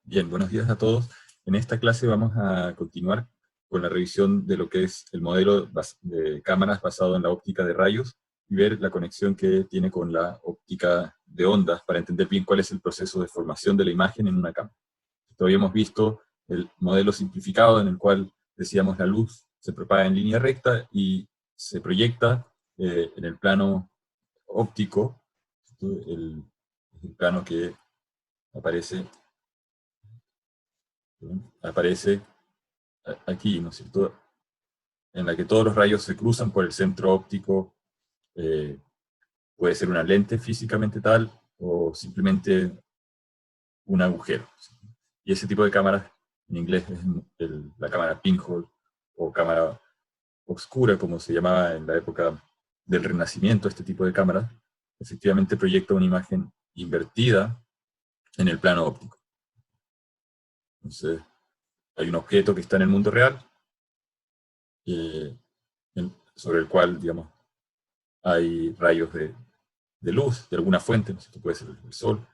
Bien, buenos días a todos. En esta clase vamos a continuar con la revisión de lo que es el modelo de cámaras basado en la óptica de rayos y ver la conexión que tiene con la óptica de ondas para entender bien cuál es el proceso de formación de la imagen en una cámara. Todavía hemos visto el modelo simplificado en el cual decíamos la luz se propaga en línea recta y se proyecta en el plano óptico, el plano que aparece aquí, ¿no es cierto?, en la que todos los rayos se cruzan por el centro óptico. eh, Puede ser una lente físicamente tal o simplemente un agujero. Y ese tipo de cámaras, en inglés es la cámara pinhole o cámara oscura, como se llamaba en la época del Renacimiento, este tipo de cámara, efectivamente proyecta una imagen invertida en el plano óptico. Entonces, hay un objeto que está en el mundo real, eh, sobre el cual, digamos, hay rayos de luz de alguna fuente, ¿no? Esto puede ser el sol,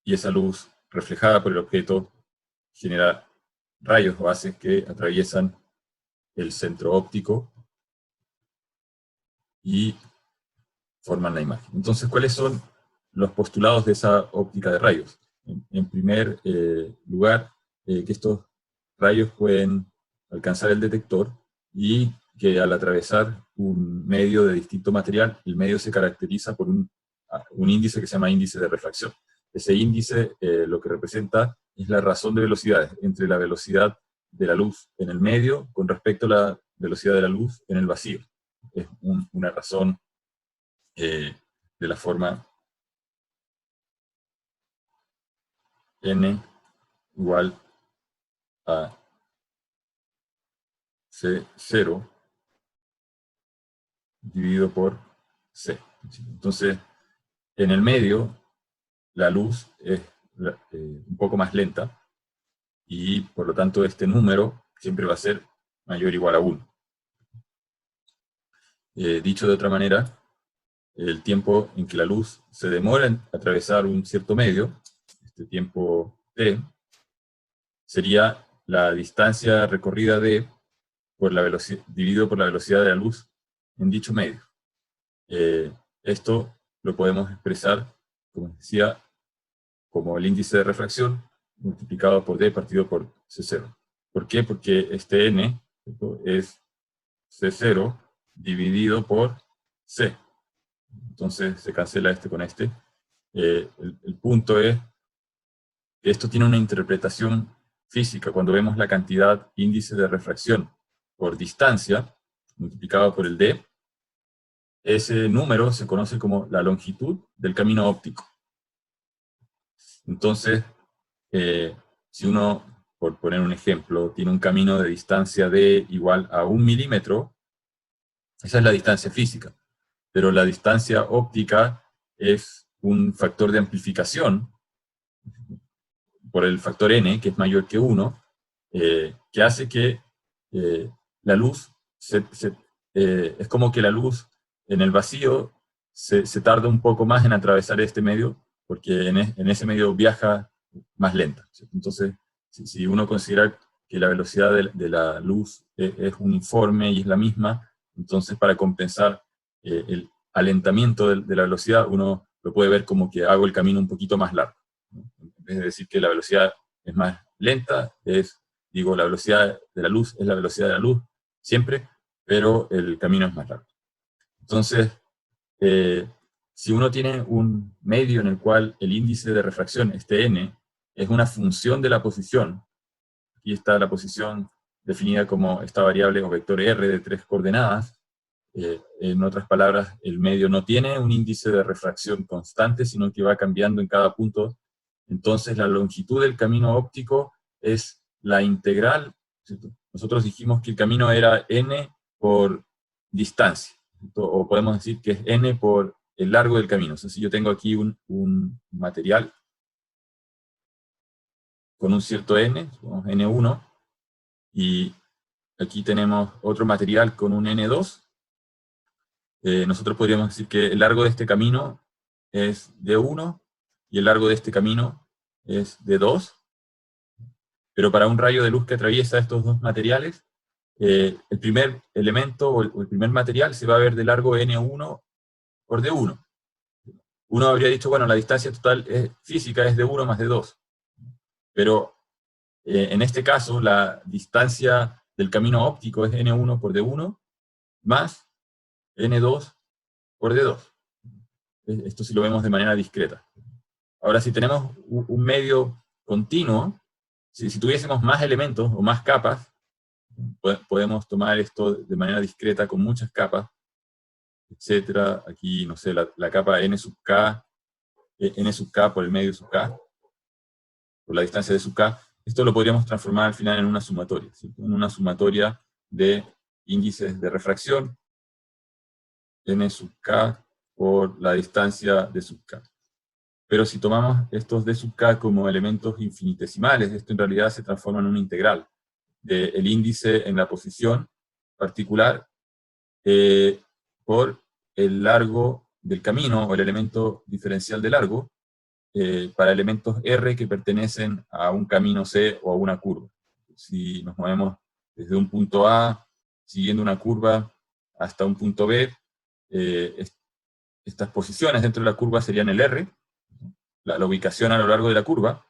y esa luz reflejada por el objeto genera rayos o haces que atraviesan el centro óptico y forman la imagen. Entonces, ¿cuáles son los postulados de esa óptica de rayos? En primer lugar, que estos rayos pueden alcanzar el detector y que al atravesar un medio de distinto material, el medio se caracteriza por un índice que se llama índice de refracción. Ese índice lo que representa es la razón de velocidades entre la velocidad de la luz en el medio con respecto a la velocidad de la luz en el vacío. Es una razón de la forma n igual a C0 dividido por C. Entonces, en el medio, la luz es un poco más lenta y por lo tanto este número siempre va a ser mayor o igual a 1. Dicho de otra manera, el tiempo en que la luz se demora en atravesar un cierto medio, este tiempo t, sería la distancia recorrida d por la velocidad, dividido por la velocidad de la luz en dicho medio. Esto lo podemos expresar, como decía, como el índice de refracción multiplicado por d partido por C0. ¿Por qué? Porque este n, ¿cierto?, es C0 dividido por C. Entonces se cancela este con este. El punto es que esto tiene una interpretación física. Cuando vemos la cantidad índice de refracción por distancia, multiplicado por el d, ese número se conoce como la longitud del camino óptico. Entonces, si uno, por poner un ejemplo, tiene un camino de distancia d igual a 1 milímetro, esa es la distancia física. Pero la distancia óptica es un factor de amplificación por el factor n, que es mayor que 1, que hace que la luz, es como que la luz en el vacío se tarda un poco más en atravesar este medio, porque en ese medio viaja más lenta, ¿cierto? Entonces, si uno considera que la velocidad de la luz es uniforme y es la misma, entonces para compensar el alentamiento de la velocidad, uno lo puede ver como que hago el camino un poquito más largo, ¿no? En vez de decir que la velocidad es más lenta, digo, la velocidad de la luz es la velocidad de la luz, siempre, pero el camino es más largo. Entonces, si uno tiene un medio en el cual el índice de refracción, este n, es una función de la posición, aquí está la posición definida como esta variable o vector r de 3 coordenadas, en otras palabras, el medio no tiene un índice de refracción constante, sino que va cambiando en cada punto. Entonces la longitud del camino óptico es la integral, ¿cierto? Nosotros dijimos que el camino era n por distancia, ¿cierto? O podemos decir que es n por el largo del camino. O sea, si yo tengo aquí un material con un cierto n, n1, y aquí tenemos otro material con un n2, nosotros podríamos decir que el largo de este camino es d1 y el largo de este camino es d2, pero para un rayo de luz que atraviesa estos dos materiales, el primer elemento o el primer material se va a ver de largo n1 por d1. Uno habría dicho, bueno, la distancia total física es d1 más d2, pero en este caso la distancia del camino óptico es n1 por d1 más n2 por d2. Esto si lo vemos de manera discreta. Ahora, si tenemos un medio continuo, si tuviésemos más elementos o más capas, podemos tomar esto de manera discreta con muchas capas, etcétera. Aquí, no sé, la capa n sub k por el medio sub k, por la distancia de sub k. Esto lo podríamos transformar al final en una sumatoria, ¿cierto? En una sumatoria de índices de refracción, n sub k por la distancia de sub k. Pero si tomamos estos d sub k como elementos infinitesimales, esto en realidad se transforma en una integral del índice en la posición particular por el largo del camino, o el elemento diferencial de largo, para elementos R que pertenecen a un camino C o a una curva. Si nos movemos desde un punto A, siguiendo una curva, hasta un punto B, estas posiciones dentro de la curva serían el R, la ubicación a lo largo de la curva,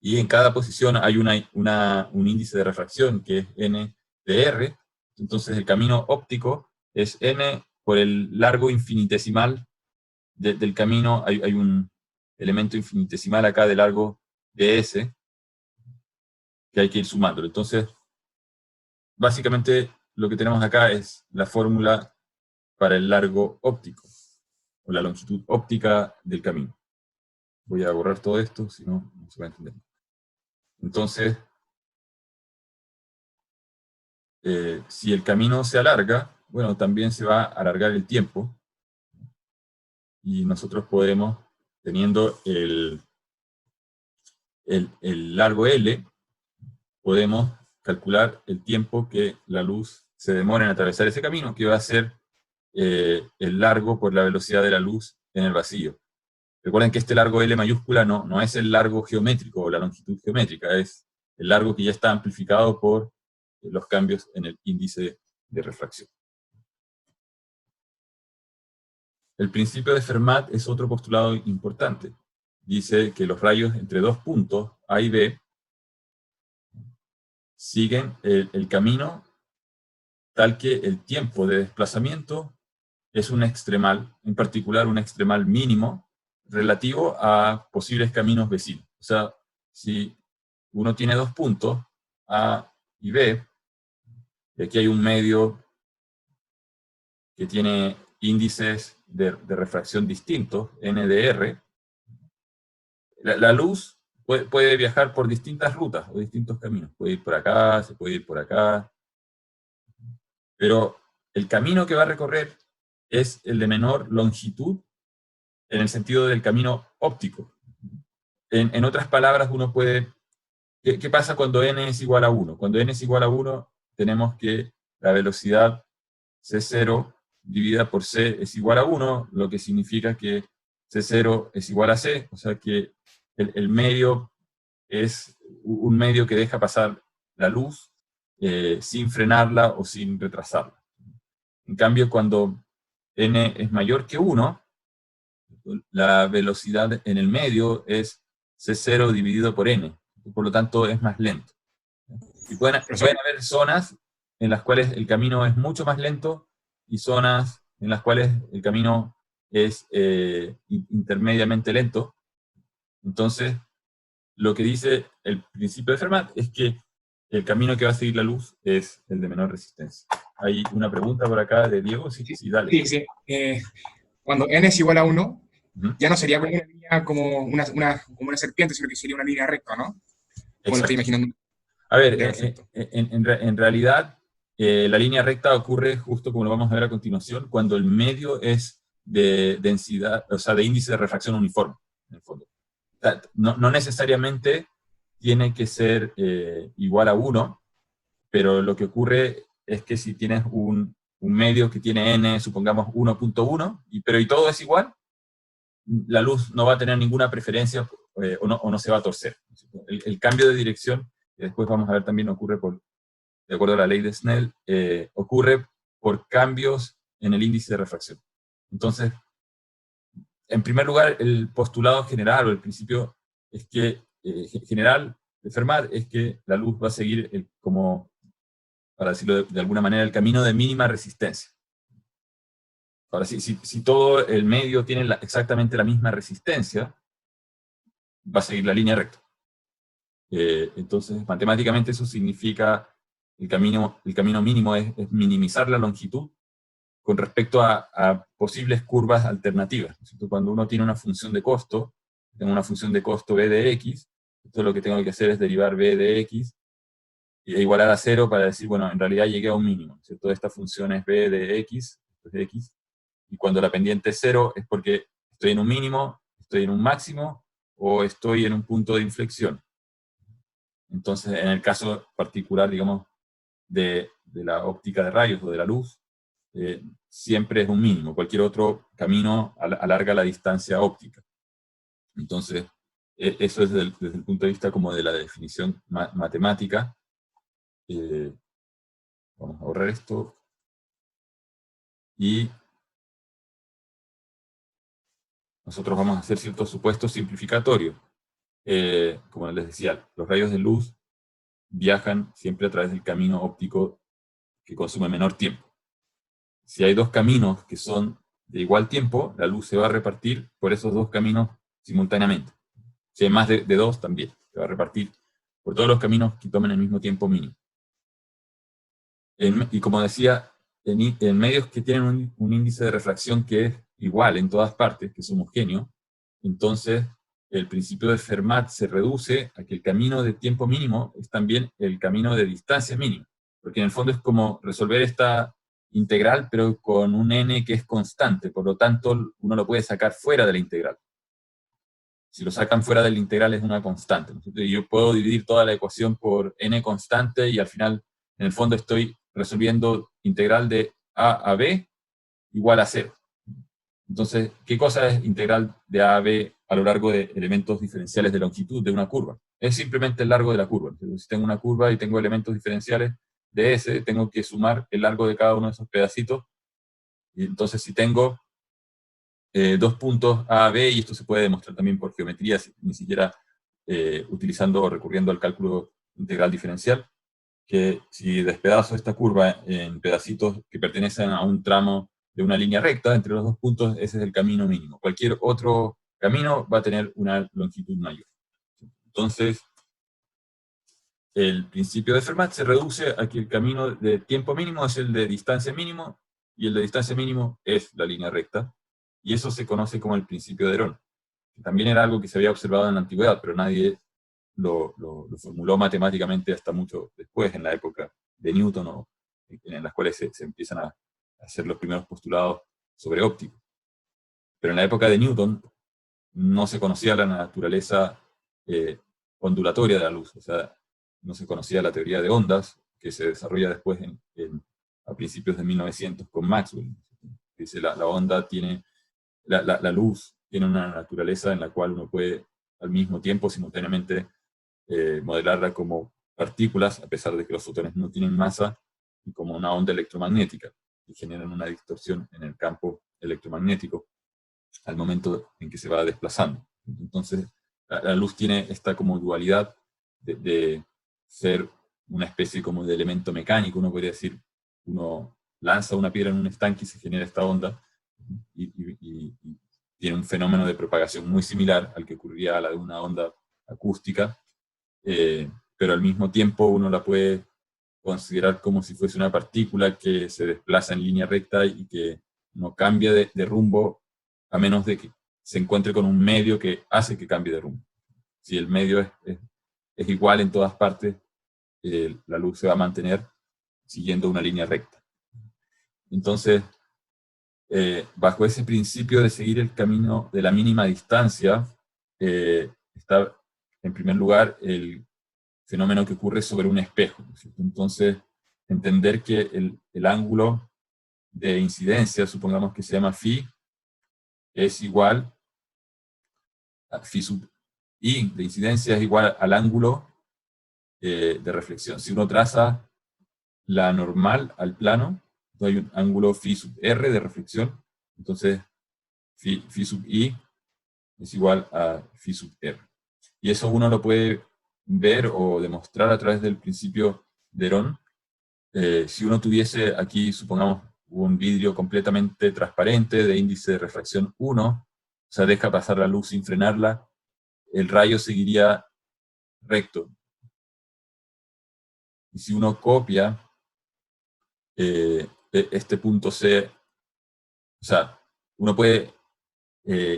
y en cada posición hay un índice de refracción que es n de R. Entonces el camino óptico es n por el largo infinitesimal del camino. Hay un elemento infinitesimal acá de largo de S que hay que ir sumándolo. Entonces, básicamente lo que tenemos acá es la fórmula para el largo óptico, o la longitud óptica del camino. Voy a borrar todo esto, si no, no se va a entender. Entonces, si el camino se alarga, bueno, también se va a alargar el tiempo, y nosotros podemos, teniendo el largo L, podemos calcular el tiempo que la luz se demora en atravesar ese camino, que va a ser el largo por la velocidad de la luz en el vacío. Recuerden que este largo L mayúscula no es el largo geométrico o la longitud geométrica, es el largo que ya está amplificado por los cambios en el índice de refracción. El principio de Fermat es otro postulado importante. Dice que los rayos entre dos puntos, A y B, siguen el camino tal que el tiempo de desplazamiento es un extremal, en particular un extremal mínimo, relativo a posibles caminos vecinos. O sea, si uno tiene dos puntos, A y B, y aquí hay un medio que tiene índices de refracción distintos, N de R, la luz puede viajar por distintas rutas o distintos caminos. Puede ir por acá, se puede ir por acá, pero el camino que va a recorrer es el de menor longitud en el sentido del camino óptico. En otras palabras, uno puede... ¿Qué pasa cuando n es igual a 1? Cuando n es igual a 1, tenemos que la velocidad c0 dividida por c es igual a 1, lo que significa que c0 es igual a c, o sea que el medio es un medio que deja pasar la luz sin frenarla o sin retrasarla. En cambio, cuando n es mayor que 1, la velocidad en el medio es c0 dividido por n, por lo tanto es más lento. Y pueden haber zonas en las cuales el camino es mucho más lento y zonas en las cuales el camino es intermediamente lento. Entonces, lo que dice el principio de Fermat es que el camino que va a seguir la luz es el de menor resistencia. Hay una pregunta por acá de Diego. Sí, dale. Sí. Cuando n es igual a 1, ya no sería como una línea como una serpiente, sino que sería una línea recta, ¿no? Como lo estoy imaginando. A ver, en realidad, la línea recta ocurre justo como lo vamos a ver a continuación, cuando el medio es de densidad, o sea, de índice de refracción uniforme, en el fondo. O sea, no necesariamente tiene que ser igual a 1, pero lo que ocurre es que si tienes un medio que tiene n, supongamos 1.1, pero todo es igual, la luz no va a tener ninguna preferencia o no se va a torcer. El cambio de dirección, que después vamos a ver también ocurre de acuerdo a la ley de Snell, ocurre por cambios en el índice de refracción. Entonces, en primer lugar, el postulado general o el principio es que, general de Fermat es que la luz va a seguir como, para decirlo de alguna manera, el camino de mínima resistencia. Ahora, si todo el medio tiene exactamente la misma resistencia, va a seguir la línea recta. Entonces, matemáticamente eso significa el camino mínimo es minimizar la longitud con respecto a posibles curvas alternativas. Cuando uno tiene una función de costo, tengo una función de costo b de x, entonces lo que tengo que hacer es derivar b de x e igualar a 0 para decir, bueno, en realidad llegué a un mínimo, ¿cierto? Esta función es b de x, esto es de x, y cuando la pendiente es 0 es porque estoy en un mínimo, estoy en un máximo, o estoy en un punto de inflexión. Entonces, en el caso particular, digamos, de la óptica de rayos o de la luz, siempre es un mínimo. Cualquier otro camino alarga la distancia óptica. Entonces, eso es desde el punto de vista como de la definición matemática. Vamos a borrar esto. Y nosotros vamos a hacer ciertos supuestos simplificatorios. Como les decía, los rayos de luz viajan siempre a través del camino óptico que consume menor tiempo. Si hay dos caminos que son de igual tiempo, la luz se va a repartir por esos dos caminos simultáneamente. Si hay más de dos, también se va a repartir por todos los caminos que tomen el mismo tiempo mínimo. Y como decía, en medios que tienen un índice de refracción que es igual en todas partes, que es homogéneo, entonces el principio de Fermat se reduce a que el camino de tiempo mínimo es también el camino de distancia mínima. Porque en el fondo es como resolver esta integral, pero con un n que es constante, por lo tanto uno lo puede sacar fuera de la integral. Si lo sacan fuera de la integral es una constante, ¿no? Entonces yo puedo dividir toda la ecuación por n constante y al final, en el fondo, estoy resolviendo integral de a a b igual a 0. Entonces, ¿qué cosa es integral de a a b a lo largo de elementos diferenciales de longitud de una curva? Es simplemente el largo de la curva. Entonces, si tengo una curva y tengo elementos diferenciales de S, tengo que sumar el largo de cada uno de esos pedacitos. Y entonces, si tengo dos puntos A, B, y esto se puede demostrar también por geometría, ni siquiera utilizando o recurriendo al cálculo integral diferencial, que si despedazo esta curva en pedacitos que pertenecen a un tramo de una línea recta entre los dos puntos, ese es el camino mínimo. Cualquier otro camino va a tener una longitud mayor. Entonces, el principio de Fermat se reduce a que el camino de tiempo mínimo es el de distancia mínimo, y el de distancia mínimo es la línea recta, y eso se conoce como el principio de Herón, que también era algo que se había observado en la antigüedad, pero nadie lo formuló matemáticamente hasta mucho después, en la época de Newton, en las cuales se empiezan a hacer los primeros postulados sobre óptica. Pero en la época de Newton no se conocía la naturaleza ondulatoria de la luz, o sea, no se conocía la teoría de ondas, que se desarrolla después a principios de 1900 con Maxwell. Dice, la onda tiene, la luz tiene una naturaleza en la cual uno puede al mismo tiempo, simultáneamente, modelarla como partículas, a pesar de que los fotones no tienen masa, y como una onda electromagnética, y generan una distorsión en el campo electromagnético al momento en que se va desplazando. Entonces, la luz tiene esta como dualidad de ser una especie como de elemento mecánico, uno podría decir, uno lanza una piedra en un estanque y se genera esta onda, y tiene un fenómeno de propagación muy similar al que ocurriría a la de una onda acústica, pero al mismo tiempo uno la puede considerar como si fuese una partícula que se desplaza en línea recta y que no cambia de rumbo a menos de que se encuentre con un medio que hace que cambie de rumbo. Si el medio es igual en todas partes, la luz se va a mantener siguiendo una línea recta. Entonces, bajo ese principio de seguir el camino de la mínima distancia, está en primer lugar el fenómeno que ocurre sobre un espejo, ¿no es cierto? Entonces, entender que el ángulo de incidencia, supongamos que se llama phi, es igual a phi sub I de incidencia es igual al ángulo de reflexión. Si uno traza la normal al plano, entonces hay un ángulo phi sub r de reflexión, entonces phi sub I es igual a phi sub r. Y eso uno lo puede ver o demostrar a través del principio de Herón. Si uno tuviese aquí, supongamos, un vidrio completamente transparente de índice de refracción 1, o sea, deja pasar la luz sin frenarla, el rayo seguiría recto. Y si uno copia este punto C, o sea, uno puede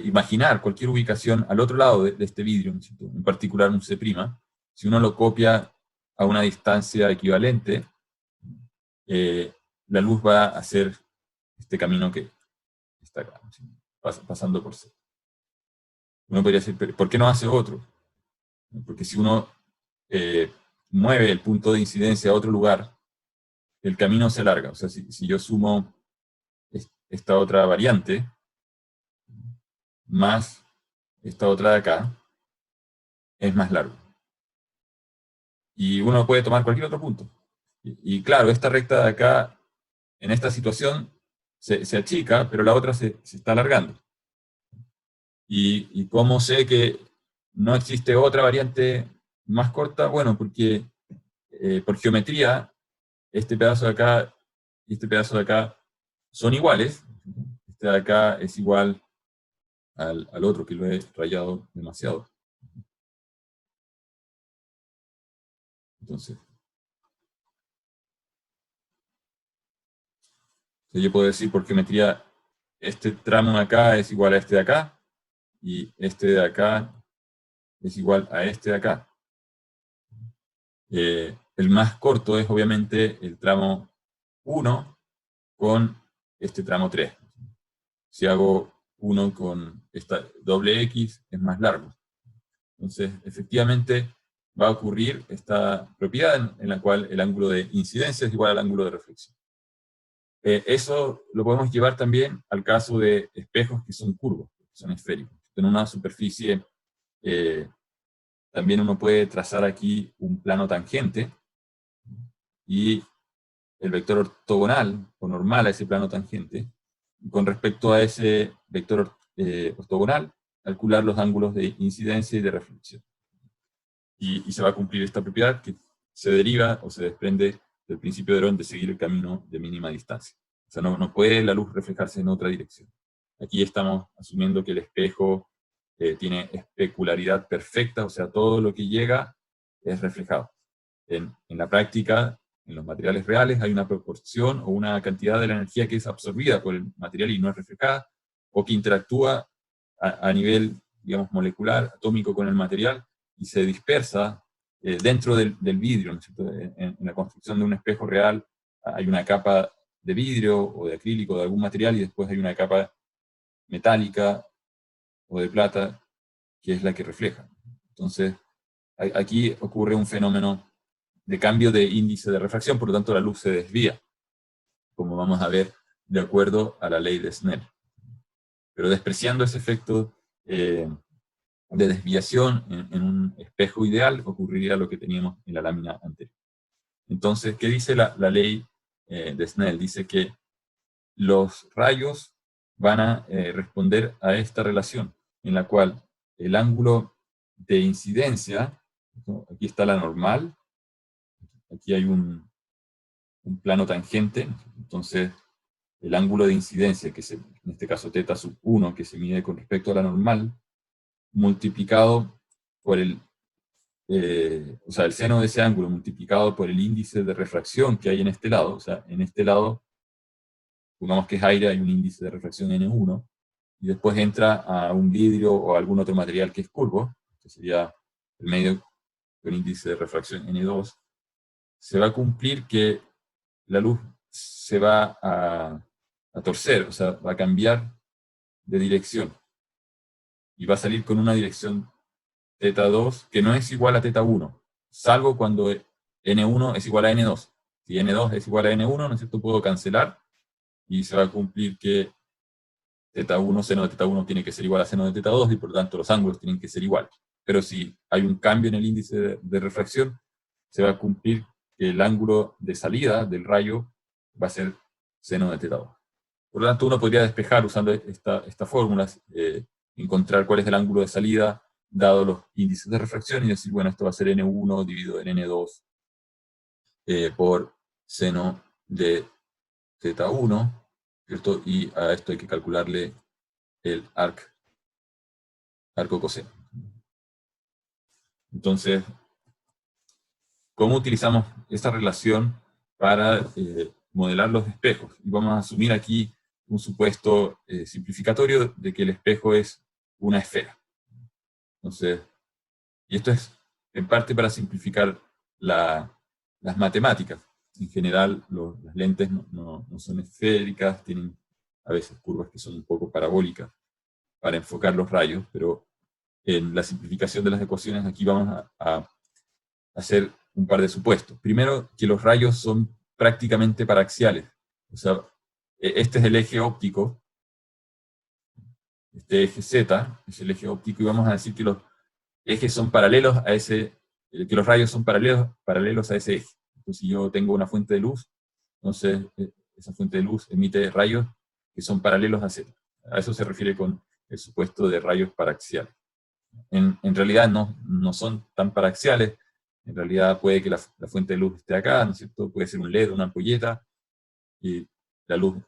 imaginar cualquier ubicación al otro lado de este vidrio, ¿no? En particular un C', si uno lo copia a una distancia equivalente, la luz va a hacer este camino que está acá, ¿sí? Pasando por C. Uno podría decir, ¿por qué no hace otro? Porque si uno mueve el punto de incidencia a otro lugar, el camino se alarga. O sea, si yo sumo esta otra variante, más esta otra de acá, es más largo. Y uno puede tomar cualquier otro punto. Y claro, esta recta de acá, en esta situación, se achica, pero la otra se está alargando. ¿Y cómo sé que no existe otra variante más corta? Bueno, porque por geometría, este pedazo de acá y este pedazo de acá son iguales. Este de acá es igual al otro, que lo he rayado demasiado. Entonces, yo puedo decir por geometría, este tramo de acá es igual a este de acá, y este de acá es igual a este de acá. El más corto es obviamente el tramo 1 con este tramo 3. Si hago 1 con esta doble X, es más largo. Entonces, efectivamente, va a ocurrir esta propiedad en la cual el ángulo de incidencia es igual al ángulo de reflexión. Eso lo podemos llevar también al caso de espejos que son curvos, que son esféricos. En una superficie también uno puede trazar aquí un plano tangente y el vector ortogonal o normal a ese plano tangente. Con respecto a ese vector ortogonal, calcular los ángulos de incidencia y de reflexión. Y se va a cumplir esta propiedad que se deriva o se desprende del principio de Herón de seguir el camino de mínima distancia. O sea, no puede la luz reflejarse en otra dirección. Aquí estamos asumiendo que el espejo tiene especularidad perfecta, o sea, todo lo que llega es reflejado. En la práctica, en los materiales reales, hay una proporción o una cantidad de la energía que es absorbida por el material y no es reflejada, o que interactúa a nivel, digamos, molecular, atómico con el material, y se dispersa dentro del vidrio, ¿no es cierto? En la construcción de un espejo real hay una capa de vidrio o de acrílico o de algún material, y después hay una capa metálica o de plata que es la que refleja. Entonces, aquí ocurre un fenómeno de cambio de índice de refracción, por lo tanto la luz se desvía, como vamos a ver de acuerdo a la ley de Snell. Pero despreciando ese efecto de desviación en un espejo ideal, ocurriría lo que teníamos en la lámina anterior. Entonces, ¿qué dice la ley de Snell? Dice que los rayos van a responder a esta relación, en la cual el ángulo de incidencia, ¿no? Aquí está la normal, aquí hay un plano tangente, entonces el ángulo de incidencia, que en este caso θ sub 1, que se mide con respecto a la normal, multiplicado por el seno de ese ángulo multiplicado por el índice de refracción que hay en este lado, o sea, en este lado, pongamos que es aire, hay un índice de refracción N1, y después entra a un vidrio o algún otro material que es curvo, que sería el medio con índice de refracción N2, se va a cumplir que la luz se va a torcer, o sea, va a cambiar de dirección, y va a salir con una dirección θ2 que no es igual a θ1, salvo cuando N1 es igual a N2. Si N2 es igual a N1, ¿no es cierto?, puedo cancelar, y se va a cumplir que θ1, seno de θ1 tiene que ser igual a seno de θ2, y por lo tanto los ángulos tienen que ser iguales. pero si hay un cambio en el índice de refracción, se va a cumplir que el ángulo de salida del rayo va a ser seno de teta 2. Por lo tanto, uno podría despejar usando estas fórmulas, encontrar cuál es el ángulo de salida dado los índices de refracción y decir, bueno, esto va a ser N1 dividido en N2 por seno de teta 1, ¿cierto? Y a esto hay que calcularle el arco coseno. Entonces, ¿cómo utilizamos esta relación para modelar los espejos? Y vamos a asumir aquí un supuesto simplificatorio de que el espejo es una esfera. Entonces, y esto es en parte para simplificar las matemáticas. En general, las lentes no son esféricas, tienen a veces curvas que son un poco parabólicas para enfocar los rayos, pero en la simplificación de las ecuaciones aquí vamos a hacer un par de supuestos. Primero, que los rayos son prácticamente paraxiales. O sea, este es el eje óptico, este eje Z es el eje óptico, y vamos a decir que los ejes son paralelos a ese, que los rayos son paralelos a ese eje. Entonces, si yo tengo una fuente de luz, entonces esa fuente de luz emite rayos que son paralelos a Z. A eso se refiere con el supuesto de rayos paraxiales. En realidad no son tan paraxiales. En realidad puede que la fuente de luz esté acá, ¿no es cierto? Puede ser un LED, una ampolleta, y la luz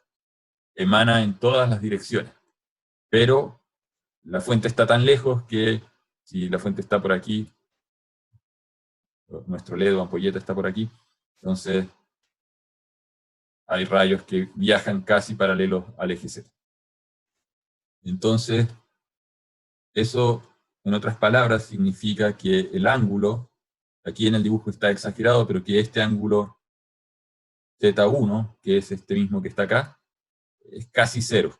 emana en todas las direcciones. Pero la fuente está tan lejos que si la fuente está por aquí, nuestro LED o ampolleta está por aquí, entonces hay rayos que viajan casi paralelos al eje Z. Entonces, eso, en otras palabras, significa que el ángulo, aquí en el dibujo está exagerado, pero que este ángulo θ1, que es este mismo que está acá, es casi cero,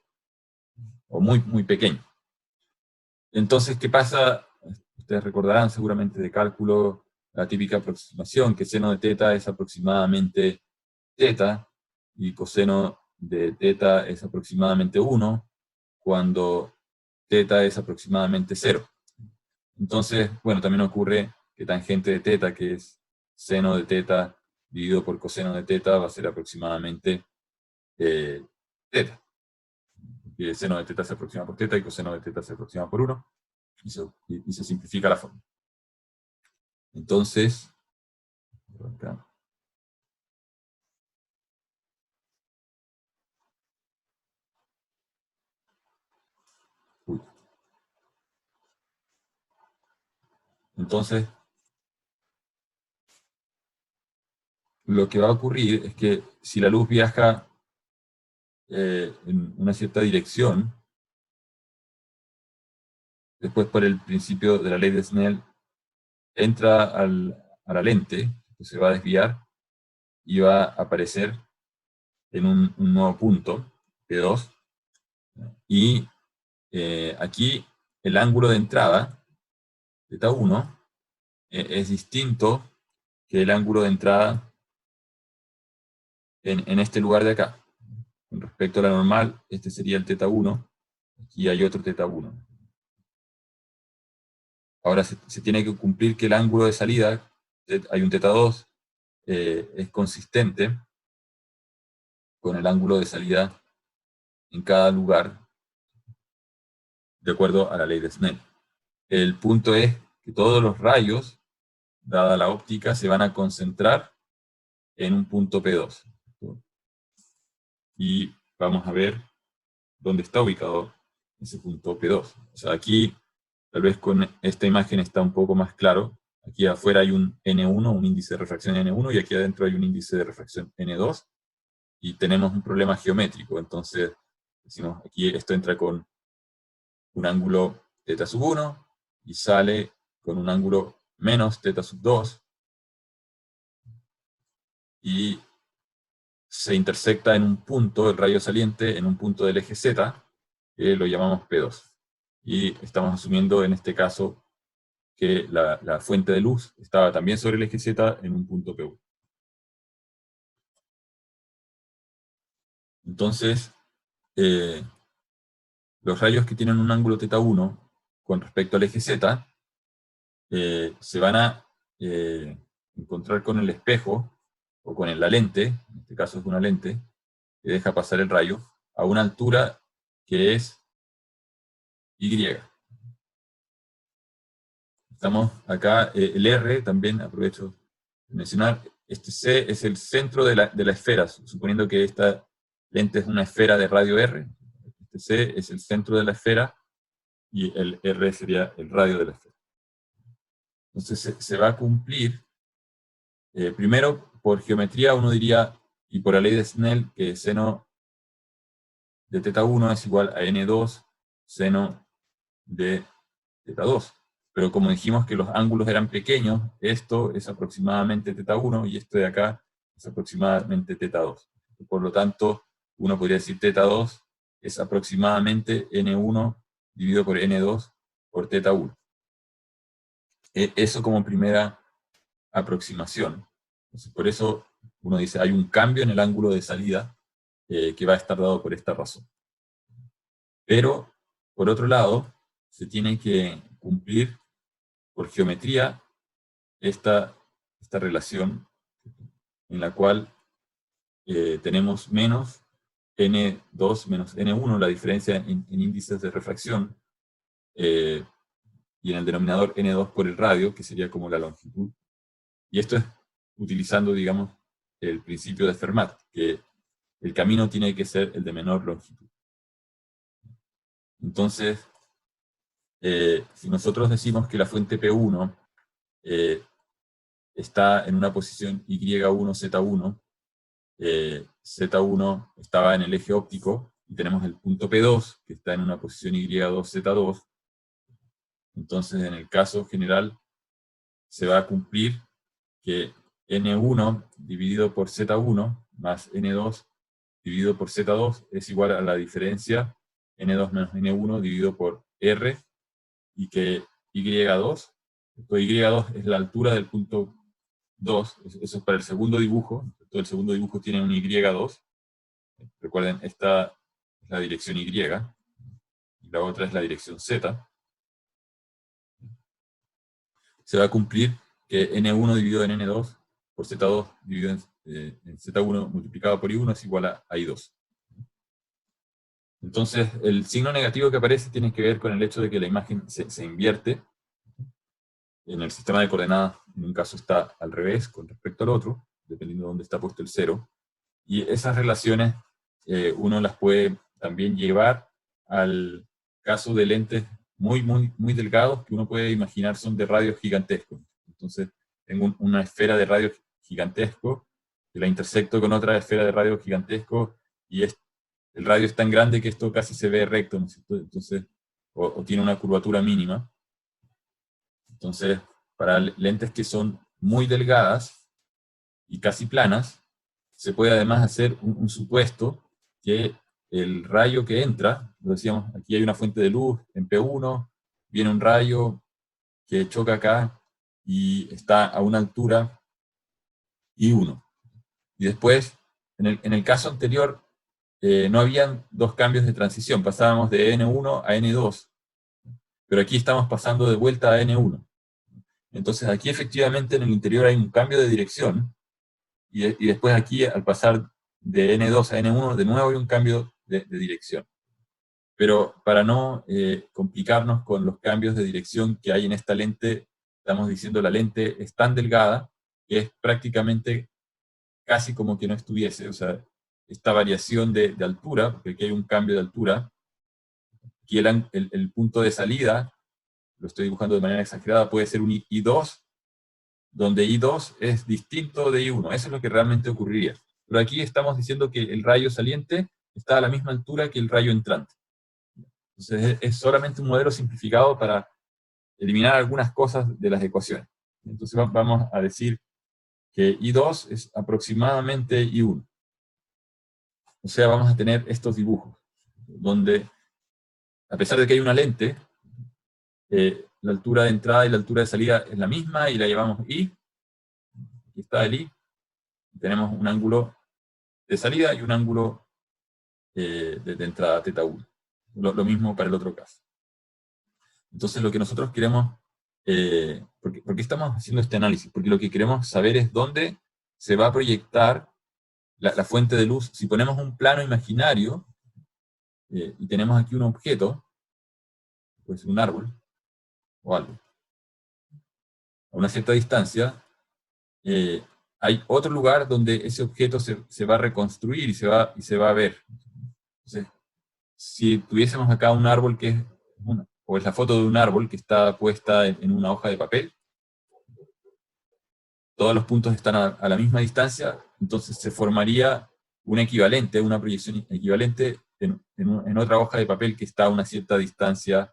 o muy, muy pequeño. Entonces, ¿qué pasa? Ustedes recordarán seguramente de cálculo la típica aproximación, que seno de teta es aproximadamente teta, y coseno de teta es aproximadamente 1, cuando teta es aproximadamente 0. Entonces, bueno, también ocurre que tangente de teta, que es seno de teta dividido por coseno de teta, va a ser aproximadamente teta. Y seno de teta se aproxima por teta y coseno de teta se aproxima por 1, y se simplifica la forma. Entonces, acá. Entonces, lo que va a ocurrir es que si la luz viaja en una cierta dirección, después por el principio de la ley de Snell, entra a la lente, que se va a desviar y va a aparecer en un nuevo punto, P2, y aquí el ángulo de entrada, θ1, es distinto que el ángulo de entrada en este lugar de acá. Con respecto a la normal, este sería el θ1, aquí hay otro θ1. Ahora se tiene que cumplir que el ángulo de salida, hay un θ2, es consistente con el ángulo de salida en cada lugar, de acuerdo a la ley de Snell. El punto es que todos los rayos, dada la óptica, se van a concentrar en un punto P2. Y vamos a ver dónde está ubicado ese punto P2. O sea, aquí, tal vez con esta imagen está un poco más claro. Aquí afuera hay un N1, un índice de refracción N1, y aquí adentro hay un índice de refracción N2, y tenemos un problema geométrico. Entonces, decimos, aquí esto entra con un ángulo θ1 y sale con un ángulo menos θ2, y se intersecta en un punto, el rayo saliente, en un punto del eje Z, que lo llamamos P2. Y estamos asumiendo en este caso que la fuente de luz estaba también sobre el eje Z en un punto P1. Entonces, los rayos que tienen un ángulo θ1 con respecto al eje Z se van a encontrar con el espejo, o con la lente, en este caso es una lente, que deja pasar el rayo, a una altura que es Y. Estamos acá, el R también, aprovecho de mencionar, este C es el centro de la esfera, suponiendo que esta lente es una esfera de radio R, este C es el centro de la esfera, y el R sería el radio de la esfera. Entonces se va a cumplir, primero, por geometría uno diría, y por la ley de Snell, que seno de θ1 es igual a n2 seno de θ2. Pero como dijimos que los ángulos eran pequeños, esto es aproximadamente θ1 y esto de acá es aproximadamente θ2. Por lo tanto, uno podría decir θ2 es aproximadamente n1 dividido por n2 por θ1. Eso como primera aproximación. Entonces, por eso uno dice, hay un cambio en el ángulo de salida que va a estar dado por esta razón. Pero, por otro lado, se tiene que cumplir por geometría esta relación en la cual tenemos menos n2 menos n1, la diferencia en índices de refracción, y en el denominador n2 por el radio, que sería como la longitud. Y esto es utilizando, digamos, el principio de Fermat, que el camino tiene que ser el de menor longitud. Entonces, si nosotros decimos que la fuente P1 está en una posición Y1, Z1, Z1 estaba en el eje óptico, y tenemos el punto P2, que está en una posición Y2, Z2, entonces en el caso general se va a cumplir que N1 dividido por Z1 más N2 dividido por Z2 es igual a la diferencia N2 menos N1 dividido por R, y que Y2, esto Y2 es la altura del punto 2, eso es para el segundo dibujo, todo el segundo dibujo tiene un Y2, recuerden, esta es la dirección Y, y la otra es la dirección Z. Se va a cumplir que N1 dividido en N2 por Z2 dividido en Z1 multiplicado por I1 es igual a I2. Entonces, el signo negativo que aparece tiene que ver con el hecho de que la imagen se invierte. En el sistema de coordenadas, en un caso está al revés con respecto al otro, dependiendo de dónde está puesto el cero. Y esas relaciones uno las puede también llevar al caso de lentes muy delgados, que uno puede imaginar son de radio gigantesco. Entonces, tengo una esfera de radio gigantesco, que la intersecto con otra esfera de radio gigantesco, y el radio es tan grande que esto casi se ve recto, ¿no es cierto? Entonces, o tiene una curvatura mínima. Entonces, para lentes que son muy delgadas y casi planas, se puede además hacer un supuesto que el rayo que entra, lo decíamos, aquí hay una fuente de luz en P1, viene un rayo que choca acá y está a una altura I1. Y después, en el caso anterior, no habían dos cambios de transición, pasábamos de N1 a N2, pero aquí estamos pasando de vuelta a N1. Entonces aquí efectivamente en el interior hay un cambio de dirección, y después aquí al pasar de N2 a N1 de nuevo hay un cambio de dirección. Pero para no complicarnos con los cambios de dirección que hay en esta lente, estamos diciendo la lente es tan delgada que es prácticamente casi como que no estuviese. O sea, esta variación de altura, porque aquí hay un cambio de altura, aquí el punto de salida, lo estoy dibujando de manera exagerada, puede ser un I2, donde I2 es distinto de I1. Eso es lo que realmente ocurriría. Pero aquí estamos diciendo que el rayo saliente está a la misma altura que el rayo entrante. Entonces es solamente un modelo simplificado para eliminar algunas cosas de las ecuaciones. Entonces vamos a decir que I2 es aproximadamente I1. O sea, vamos a tener estos dibujos, donde a pesar de que hay una lente, la altura de entrada y la altura de salida es la misma y la llamamos I. Aquí está el I. Tenemos un ángulo de salida y un ángulo de entrada, θ1. Lo mismo para el otro caso. Entonces lo que nosotros queremos ¿por qué estamos haciendo este análisis? Porque lo que queremos saber es dónde se va a proyectar la fuente de luz. Si ponemos un plano imaginario, y tenemos aquí un objeto, pues un árbol, o algo, a una cierta distancia, hay otro lugar donde ese objeto se va a reconstruir y se va a ver. Entonces, si tuviésemos acá un árbol que es, o es la foto de un árbol que está puesta en una hoja de papel, todos los puntos están a la misma distancia, entonces se formaría un equivalente, una proyección equivalente en otra hoja de papel que está a una cierta distancia,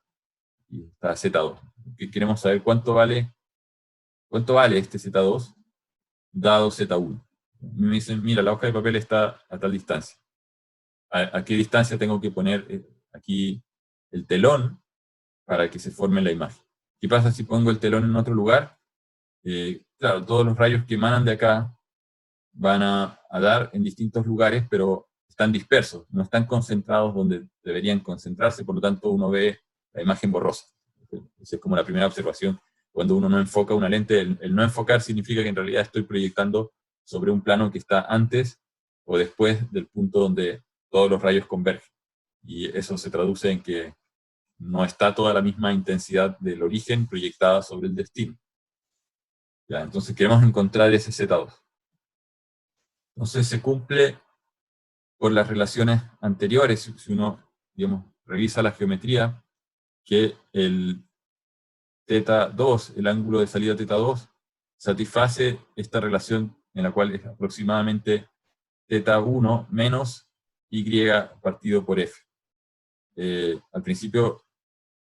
y está Z2. Queremos saber cuánto vale este Z2 dado Z1. Me dicen, mira, la hoja de papel está a tal distancia. ¿A qué distancia tengo que poner aquí el telón para que se forme la imagen? ¿Qué pasa si pongo el telón en otro lugar? Claro, todos los rayos que emanan de acá van a dar en distintos lugares, pero están dispersos, no están concentrados donde deberían concentrarse, por lo tanto uno ve la imagen borrosa. Esa es como la primera observación. Cuando uno no enfoca una lente, el no enfocar significa que en realidad estoy proyectando sobre un plano que está antes o después del punto donde todos los rayos convergen. Y eso se traduce en que no está toda la misma intensidad del origen proyectada sobre el destino. ¿Ya? Entonces queremos encontrar ese Z2. Entonces se cumple por las relaciones anteriores, si uno, digamos, revisa la geometría, que el θ2, el ángulo de salida θ2, satisface esta relación en la cual es aproximadamente θ1 menos y partido por f. Al principio,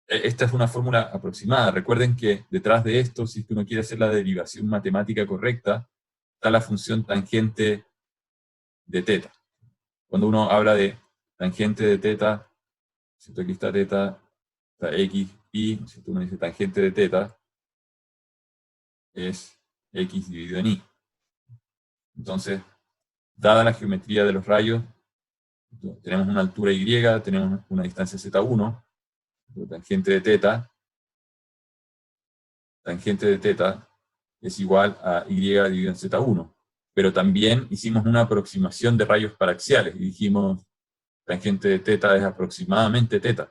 esta es una fórmula aproximada. Recuerden que detrás de esto, si es que uno quiere hacer la derivación matemática correcta, está la función tangente de θ. Cuando uno habla de tangente de θ, ¿cierto? Aquí está θ, está x, y, si uno dice tangente de θ, es x dividido en y. Entonces, dada la geometría de los rayos, tenemos una altura y, tenemos una distancia z1, tangente de θ es igual a y dividido en z1. Pero también hicimos una aproximación de rayos paraxiales y dijimos tangente de θ es aproximadamente θ.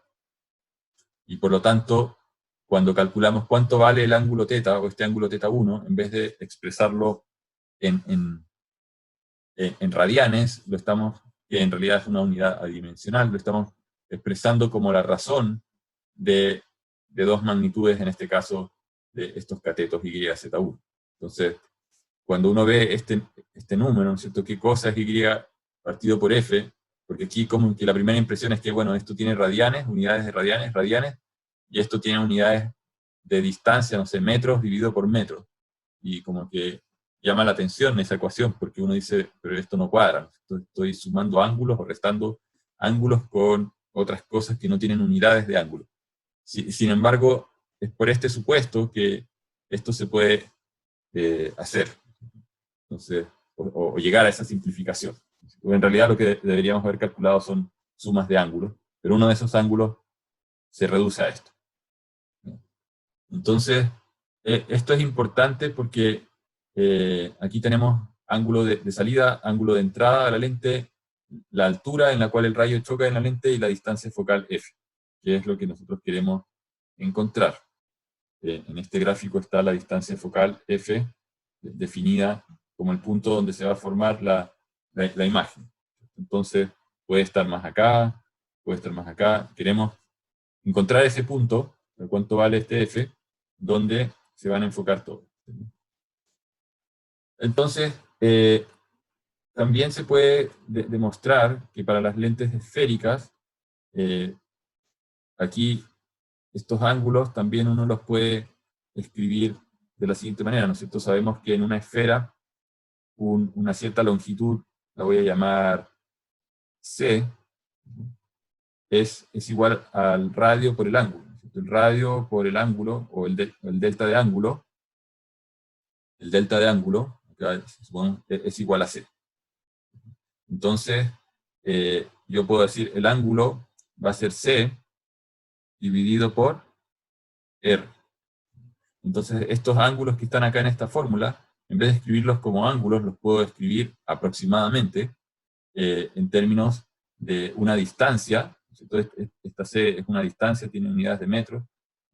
Y por lo tanto, cuando calculamos cuánto vale el ángulo θ o este ángulo θ1, en vez de expresarlo en radianes, lo estamos, que en realidad es una unidad adimensional, lo estamos expresando como la razón de dos magnitudes, en este caso, de estos catetos Y, Z1. Entonces, cuando uno ve este número, ¿no es cierto? ¿Qué cosa es Y partido por F? Porque aquí como que la primera impresión es que, bueno, esto tiene radianes, unidades de radianes, y esto tiene unidades de distancia, no sé, metros dividido por metros. Y como que llama la atención esa ecuación, porque uno dice, pero esto no cuadra, estoy sumando ángulos o restando ángulos con otras cosas que no tienen unidades de ángulo. Sin embargo, es por este supuesto que esto se puede hacer. Entonces, o llegar a esa simplificación. En realidad lo que deberíamos haber calculado son sumas de ángulos, pero uno de esos ángulos se reduce a esto. Entonces, esto es importante porque aquí tenemos ángulo de salida, ángulo de entrada a la lente, la altura en la cual el rayo choca en la lente y la distancia focal f, que es lo que nosotros queremos encontrar. En este gráfico está la distancia focal f, definida como el punto donde se va a formar la imagen. Entonces, puede estar más acá, puede estar más acá. Queremos encontrar ese punto, cuánto vale este f, donde se van a enfocar todos. Entonces, también se puede demostrar que para las lentes esféricas, aquí estos ángulos también uno los puede escribir de la siguiente manera, ¿no es cierto? Sabemos que en una esfera, una cierta longitud, la voy a llamar c, es igual al radio por el ángulo. El radio por el ángulo, o el delta de ángulo, es igual a c. Entonces, yo puedo decir, el ángulo va a ser c dividido por r. Entonces, estos ángulos que están acá en esta fórmula, en vez de escribirlos como ángulos, los puedo escribir aproximadamente en términos de una distancia. Entonces, esta C es una distancia, tiene unidades de metros,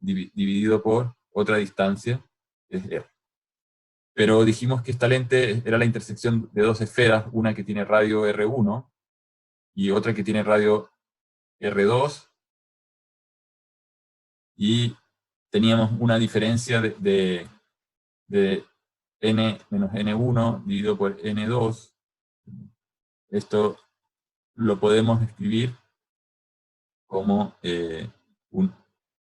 dividido por otra distancia, es R. Pero dijimos que esta lente era la intersección de dos esferas, una que tiene radio R1 y otra que tiene radio R2, y teníamos una diferencia de n menos n1 dividido por n2. Esto lo podemos escribir como un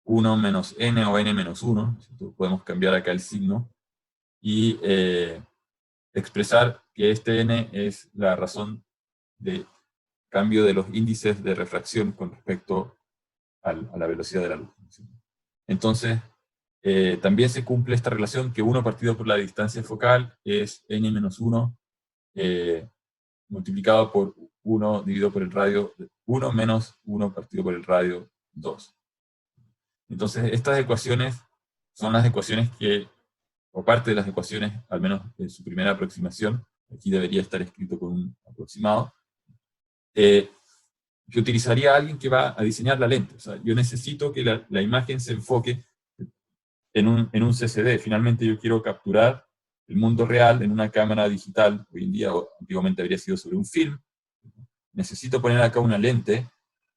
1 menos n o n menos 1. Podemos cambiar acá el signo y expresar que este n es la razón de cambio de los índices de refracción con respecto a la velocidad de la luz. Entonces, también se cumple esta relación que 1 partido por la distancia focal es n menos 1 multiplicado por 1 dividido por el radio 1 menos 1 partido por el radio 2. Entonces, estas ecuaciones son las ecuaciones que, o parte de las ecuaciones, al menos en su primera aproximación, aquí debería estar escrito con un aproximado, que utilizaría a alguien que va a diseñar la lente. O sea, yo necesito que la imagen se enfoque en un CCD. Finalmente yo quiero capturar el mundo real en una cámara digital. Hoy en día, o antiguamente habría sido sobre un film. Necesito poner acá una lente,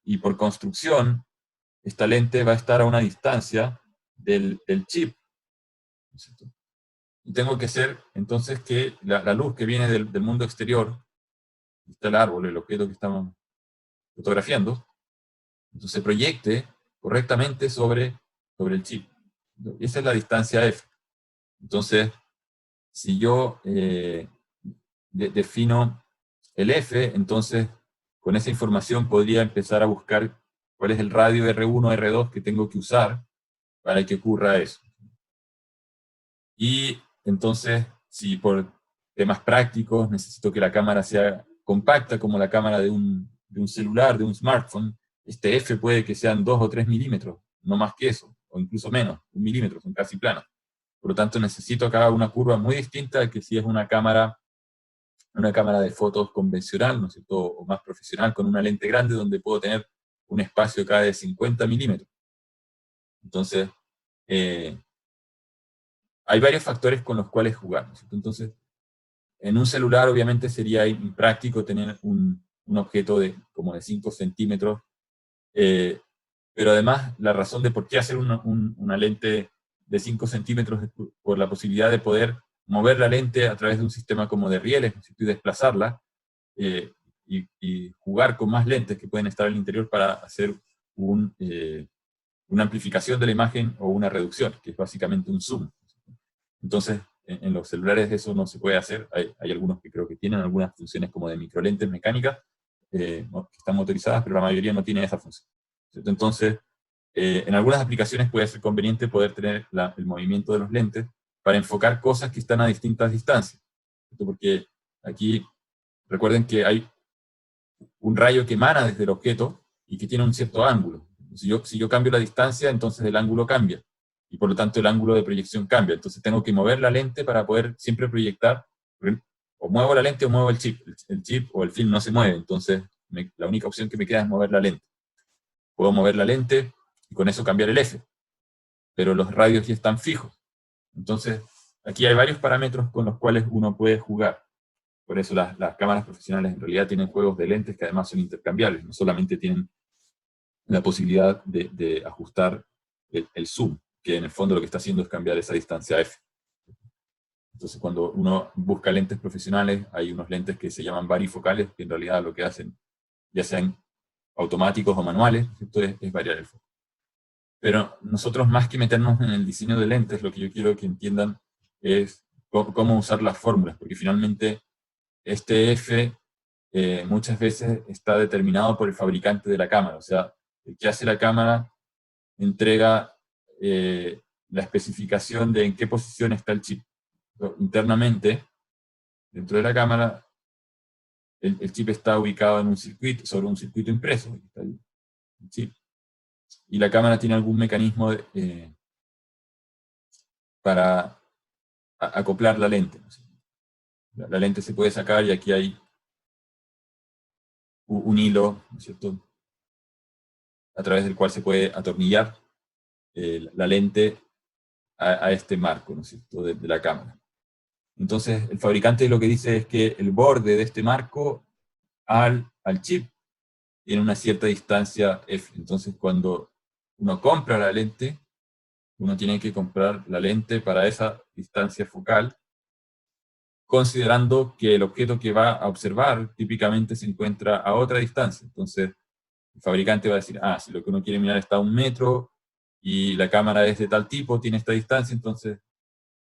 y por construcción, esta lente va a estar a una distancia del chip. ¿No es cierto? Y tengo que hacer, entonces, que la luz que viene del mundo exterior, está el árbol, el objeto que estamos fotografiando, entonces se proyecte correctamente sobre el chip. Esa es la distancia f. Entonces, si yo defino el f, entonces con esa información podría empezar a buscar cuál es el radio R1, R2 que tengo que usar para que ocurra eso. Y entonces, si por temas prácticos necesito que la cámara sea compacta como la cámara de un celular, de un smartphone, este f puede que sean 2 o 3 milímetros, no más que eso, o incluso menos, 1 milímetro, son casi planos. Por lo tanto, necesito acá una curva muy distinta de que si es una cámara de fotos convencional, ¿no es cierto?, o más profesional, con una lente grande donde puedo tener un espacio acá de 50 milímetros. Entonces, hay varios factores con los cuales jugar, ¿no es cierto? Entonces, en un celular obviamente sería impráctico tener un objeto como de 5 centímetros, pero además la razón de por qué hacer una lente de 5 centímetros es por la posibilidad de poder mover la lente a través de un sistema como de rieles, ¿no es cierto?, y desplazarla, y jugar con más lentes que pueden estar al interior para hacer una amplificación de la imagen o una reducción, que es básicamente un zoom. Entonces, en los celulares eso no se puede hacer. Hay algunos que creo que tienen algunas funciones como de microlentes mecánicas, que están motorizadas, pero la mayoría no tiene esa función, ¿cierto? Entonces, en algunas aplicaciones puede ser conveniente poder tener el movimiento de los lentes para enfocar cosas que están a distintas distancias, ¿cierto? Porque aquí, recuerden que hay un rayo que emana desde el objeto y que tiene un cierto ángulo. Si yo cambio la distancia, entonces el ángulo cambia, y por lo tanto el ángulo de proyección cambia. Entonces tengo que mover la lente para poder siempre proyectar. O muevo la lente o muevo el chip. El chip o el film no se mueve, entonces la única opción que me queda es mover la lente. Puedo mover la lente y con eso cambiar el F, pero los radios ya están fijos. Entonces, aquí hay varios parámetros con los cuales uno puede jugar. Por eso las cámaras profesionales en realidad tienen juegos de lentes que además son intercambiables, no solamente tienen la posibilidad de ajustar el zoom, que en el fondo lo que está haciendo es cambiar esa distancia f. Entonces, cuando uno busca lentes profesionales, hay unos lentes que se llaman varifocales, que en realidad lo que hacen, ya sean automáticos o manuales, ¿cierto?, es variar el foco. Pero nosotros, más que meternos en el diseño de lentes, lo que yo quiero que entiendan es cómo usar las fórmulas, porque finalmente este F muchas veces está determinado por el fabricante de la cámara. O sea, el que hace la cámara entrega la especificación de en qué posición está el chip. Internamente, dentro de la cámara, el chip está ubicado en un circuito, sobre un circuito impreso. Está el chip. Y la cámara tiene algún mecanismo para acoplar la lente, ¿no? La lente se puede sacar y aquí hay un hilo, ¿no es cierto?, a través del cual se puede atornillar la lente a este marco, ¿no es cierto?, de la cámara. Entonces, el fabricante lo que dice es que el borde de este marco al chip tiene una cierta distancia F. Entonces, cuando uno compra la lente, uno tiene que comprar la lente para esa distancia focal, considerando que el objeto que va a observar típicamente se encuentra a otra distancia. Entonces, el fabricante va a decir, si lo que uno quiere mirar está a 1 metro y la cámara es de tal tipo, tiene esta distancia, entonces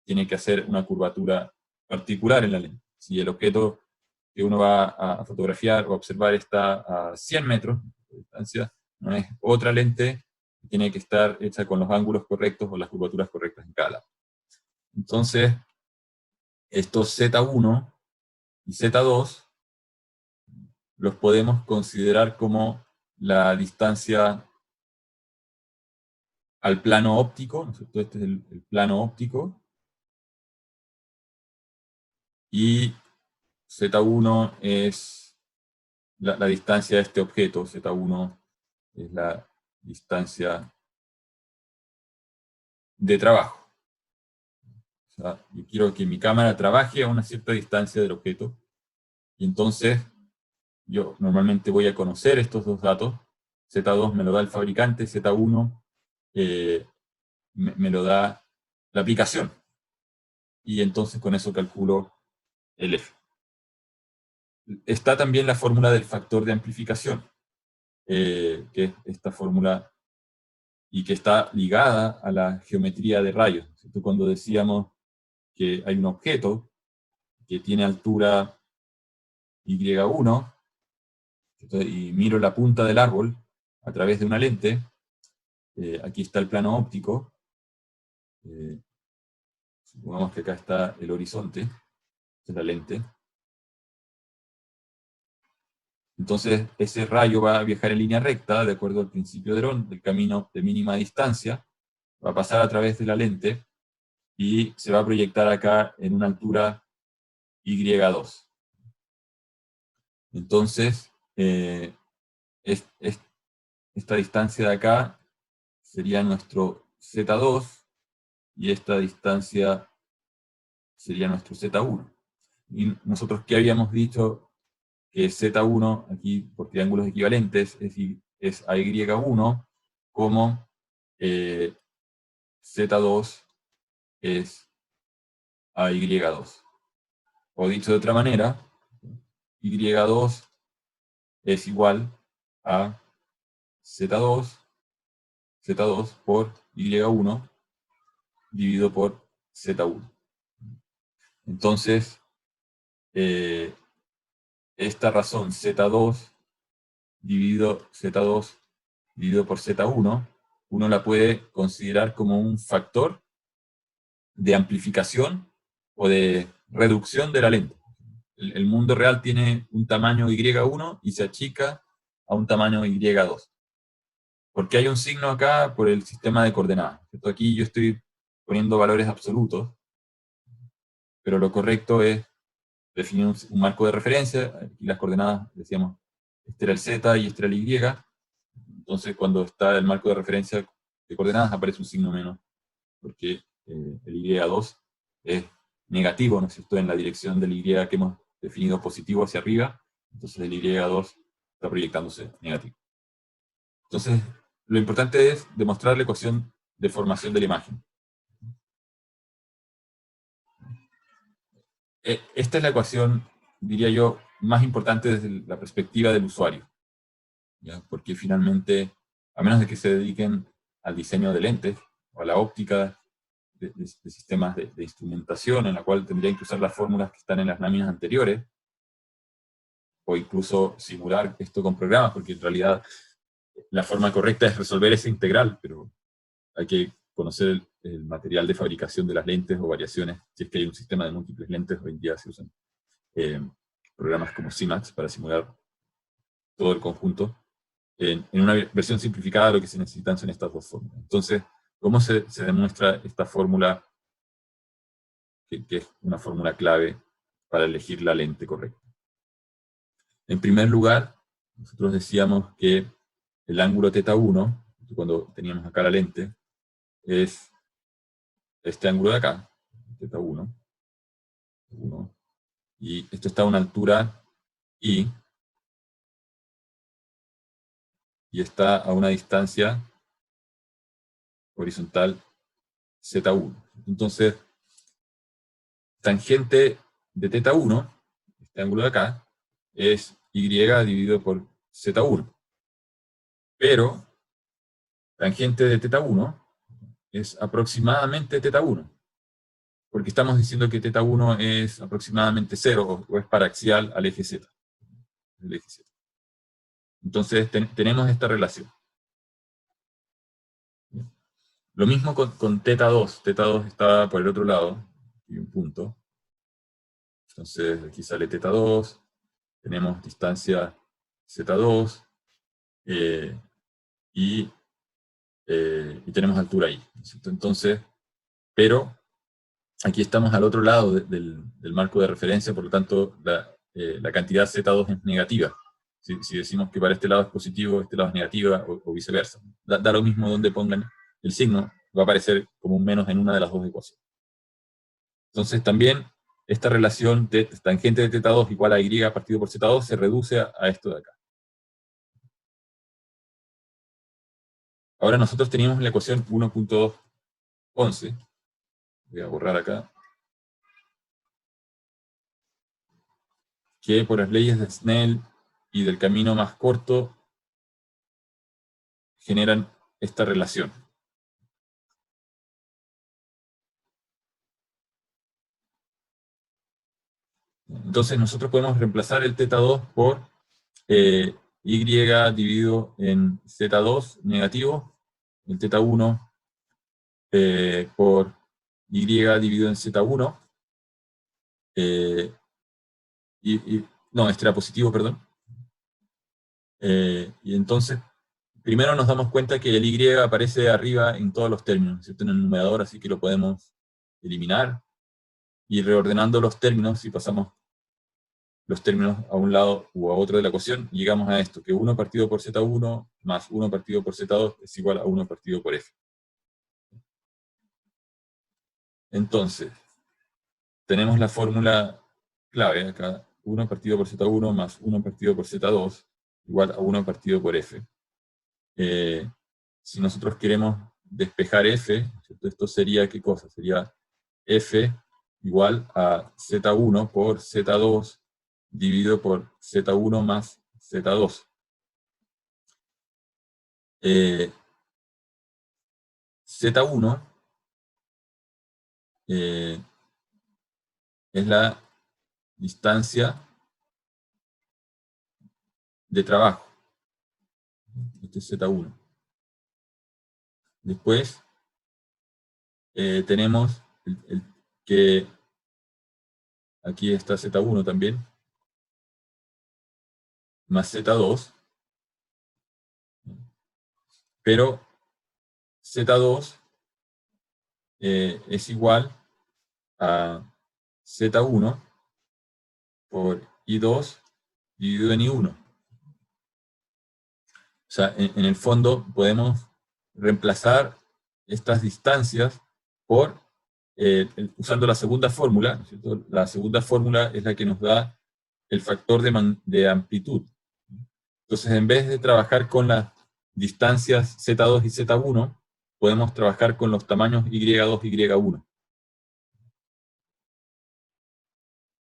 tiene que hacer una curvatura particular en la lente. Si el objeto que uno va a fotografiar o observar está a 100 metros de distancia, no es otra lente, tiene que estar hecha con los ángulos correctos o las curvaturas correctas en cada lado. Entonces, estos Z1 y Z2 los podemos considerar como la distancia al plano óptico, ¿no es cierto? Este es el plano óptico, y Z1 es la distancia de este objeto, Z1 es la distancia de trabajo. O sea, yo quiero que mi cámara trabaje a una cierta distancia del objeto, y entonces yo normalmente voy a conocer estos dos datos. Z2 me lo da el fabricante, Z1 me lo da la aplicación. Y entonces con eso calculo el F. Está también la fórmula del factor de amplificación, que es esta fórmula y que está ligada a la geometría de rayos. ¿Cierto? Cuando decíamos que hay un objeto que tiene altura Y1, ¿cierto?, y miro la punta del árbol a través de una lente, aquí está el plano óptico, supongamos que acá está el horizonte, esta es la lente. Entonces, ese rayo va a viajar en línea recta, de acuerdo al principio de Herón, del camino de mínima distancia, va a pasar a través de la lente, y se va a proyectar acá en una altura Y2. Entonces, esta distancia de acá sería nuestro Z2, y esta distancia sería nuestro Z1. Y nosotros, ¿qué habíamos dicho? Que Z1, aquí por triángulos equivalentes, es a Y1, como Z2 es a Y2. O dicho de otra manera, Y2 es igual a Z2 por Y1 dividido por Z1. Entonces, esta razón Z2 dividido por Z1, uno la puede considerar como un factor de amplificación o de reducción de la lente. El mundo real tiene un tamaño Y1 y se achica a un tamaño Y2. Porque hay un signo acá por el sistema de coordenadas. ¿Cierto? Aquí yo estoy poniendo valores absolutos, pero lo correcto es definir un marco de referencia. Aquí las coordenadas, decíamos, este era el Z y este era el Y. Entonces, cuando está el marco de referencia de coordenadas, aparece un signo menos, porque el Y2 es negativo, ¿no es cierto?, en la dirección del Y que hemos definido positivo hacia arriba. Entonces el Y2 está proyectándose negativo. Entonces, lo importante es demostrar la ecuación de formación de la imagen. Esta es la ecuación, diría yo, más importante desde la perspectiva del usuario, ¿ya? Porque finalmente, a menos de que se dediquen al diseño de lentes o a la óptica de sistemas de instrumentación, en la cual tendrían que usar las fórmulas que están en las láminas anteriores, o incluso simular esto con programas, porque en realidad la forma correcta es resolver esa integral, pero hay que conocer el material de fabricación de las lentes o variaciones. Si es que hay un sistema de múltiples lentes, hoy en día se usan programas como CMAX para simular todo el conjunto. En una versión simplificada, lo que se necesitan son estas dos fórmulas. Entonces, ¿cómo se demuestra esta fórmula que es una fórmula clave para elegir la lente correcta. En primer lugar, nosotros decíamos que el ángulo θ1, cuando teníamos acá la lente, es este ángulo de acá, θ1, y esto está a una altura I, y está a una distancia horizontal Z1. Entonces, tangente de θ1, este ángulo de acá, es Y dividido por Z1. Pero, tangente de θ1 es aproximadamente θ1. Porque estamos diciendo que θ1 es aproximadamente 0, o es paraxial al eje Z. Entonces, tenemos esta relación. Lo mismo con θ2. θ2 está por el otro lado, y un punto. Entonces, aquí sale θ2, tenemos distancia Z2, y tenemos altura I. Entonces, pero aquí estamos al otro lado del marco de referencia, por lo tanto, la cantidad Z2 es negativa. Si decimos que para este lado es positivo, este lado es negativa, o viceversa. Da lo mismo donde pongan el signo, va a aparecer como un menos en una de las dos ecuaciones. Entonces, también esta relación de tangente de θ2 igual a Y partido por Z2 se reduce a esto de acá. Ahora nosotros teníamos la ecuación 1.211, voy a borrar acá, que por las leyes de Snell y del camino más corto generan esta relación. Entonces nosotros podemos reemplazar el θ2 por Y dividido en Z2 negativo, el θ1 por Y dividido en Z1, no, este era positivo, perdón. Y entonces, primero nos damos cuenta que el Y aparece arriba en todos los términos, ¿cierto? En el numerador, así que lo podemos eliminar. Y reordenando los términos, si pasamos los términos a un lado u a otro de la ecuación, llegamos a esto, que 1 partido por Z1 más 1 partido por Z2 es igual a 1 partido por F. Entonces, tenemos la fórmula clave acá, 1 partido por Z1 más 1 partido por Z2 igual a 1 partido por F. Si nosotros queremos despejar F, ¿cierto? Esto sería, ¿qué cosa? Sería F igual a Z1 por Z2 dividido por Z1 más Z2. Z1 es la distancia de trabajo. Este es Z1. Después tenemos que aquí está Z1 también, más Z2, pero Z2 es igual a Z1 por I2 dividido en I1. O sea, en el fondo podemos reemplazar estas distancias por, usando la segunda fórmula, ¿cierto? La segunda fórmula es la que nos da el factor de amplitud. Entonces, en vez de trabajar con las distancias Z2 y Z1, podemos trabajar con los tamaños Y2 y Y1.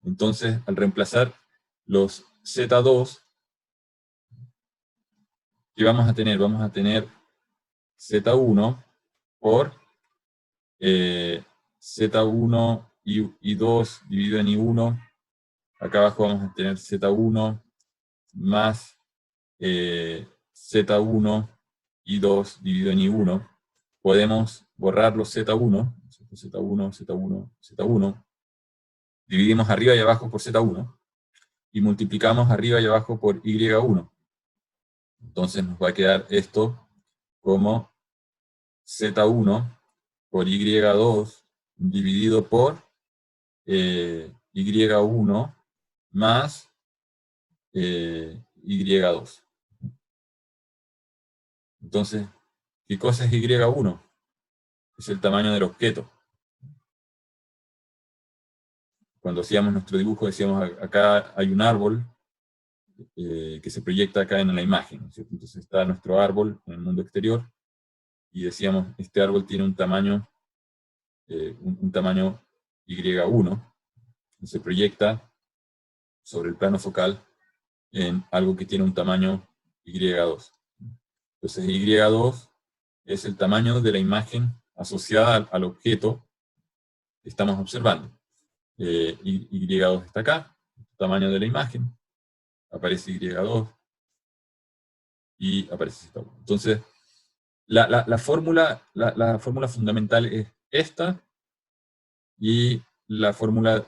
Entonces, al reemplazar los Z2, ¿qué vamos a tener? Vamos a tener Z1 por Z1 y 2 dividido en I1. Acá abajo vamos a tener Z1 más Z1 y 2 dividido en I1. Podemos borrar los Z1, Z1, Z1, Z1. Dividimos arriba y abajo por Z1. Y multiplicamos arriba y abajo por Y1. Entonces nos va a quedar esto como Z1 por Y2 dividido por Y1 más Y2. Entonces, ¿qué cosa es Y1? Es el tamaño del objeto. Cuando hacíamos nuestro dibujo decíamos, acá hay un árbol que se proyecta acá en la imagen, ¿no es cierto? Entonces está nuestro árbol en el mundo exterior, y decíamos, este árbol tiene un tamaño Y1, y se proyecta sobre el plano focal en algo que tiene un tamaño Y2. Entonces Y2 es el tamaño de la imagen asociada al objeto que estamos observando. Y2 está acá, el tamaño de la imagen, aparece Y2 y aparece Z1. Entonces, la fórmula fundamental es esta, y la fórmula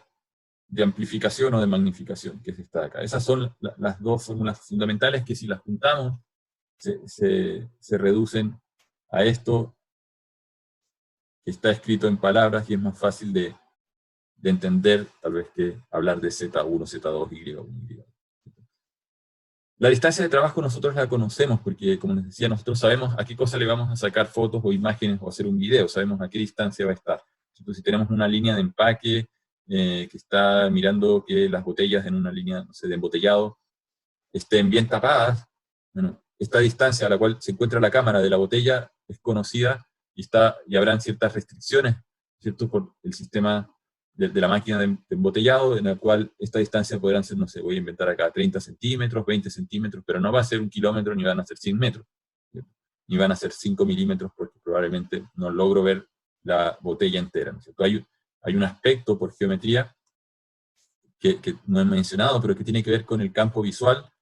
de amplificación o de magnificación, que es esta de acá. Esas son las dos fórmulas fundamentales que, si las juntamos, se reducen a esto que está escrito en palabras, y es más fácil de entender, tal vez, que hablar de Z1, Z2, Y1, Y2. La distancia de trabajo nosotros la conocemos porque, como les decía, nosotros sabemos a qué cosa le vamos a sacar fotos o imágenes o hacer un video, sabemos a qué distancia va a estar. Entonces, si tenemos una línea de empaque que está mirando que las botellas en una línea, no sé, de embotellado estén bien tapadas, bueno, esta distancia a la cual se encuentra la cámara de la botella es conocida, y habrán ciertas restricciones, ¿cierto?, por el sistema de la máquina de embotellado, en la cual esta distancia podrán ser, no sé, voy a inventar acá, 30 centímetros, 20 centímetros, pero no va a ser 1 kilómetro, ni van a ser 100 metros, ¿cierto?, ni van a ser 5 milímetros, porque probablemente no logro ver la botella entera, ¿no es cierto? Hay un aspecto por geometría que no he mencionado, pero que tiene que ver con el campo visual.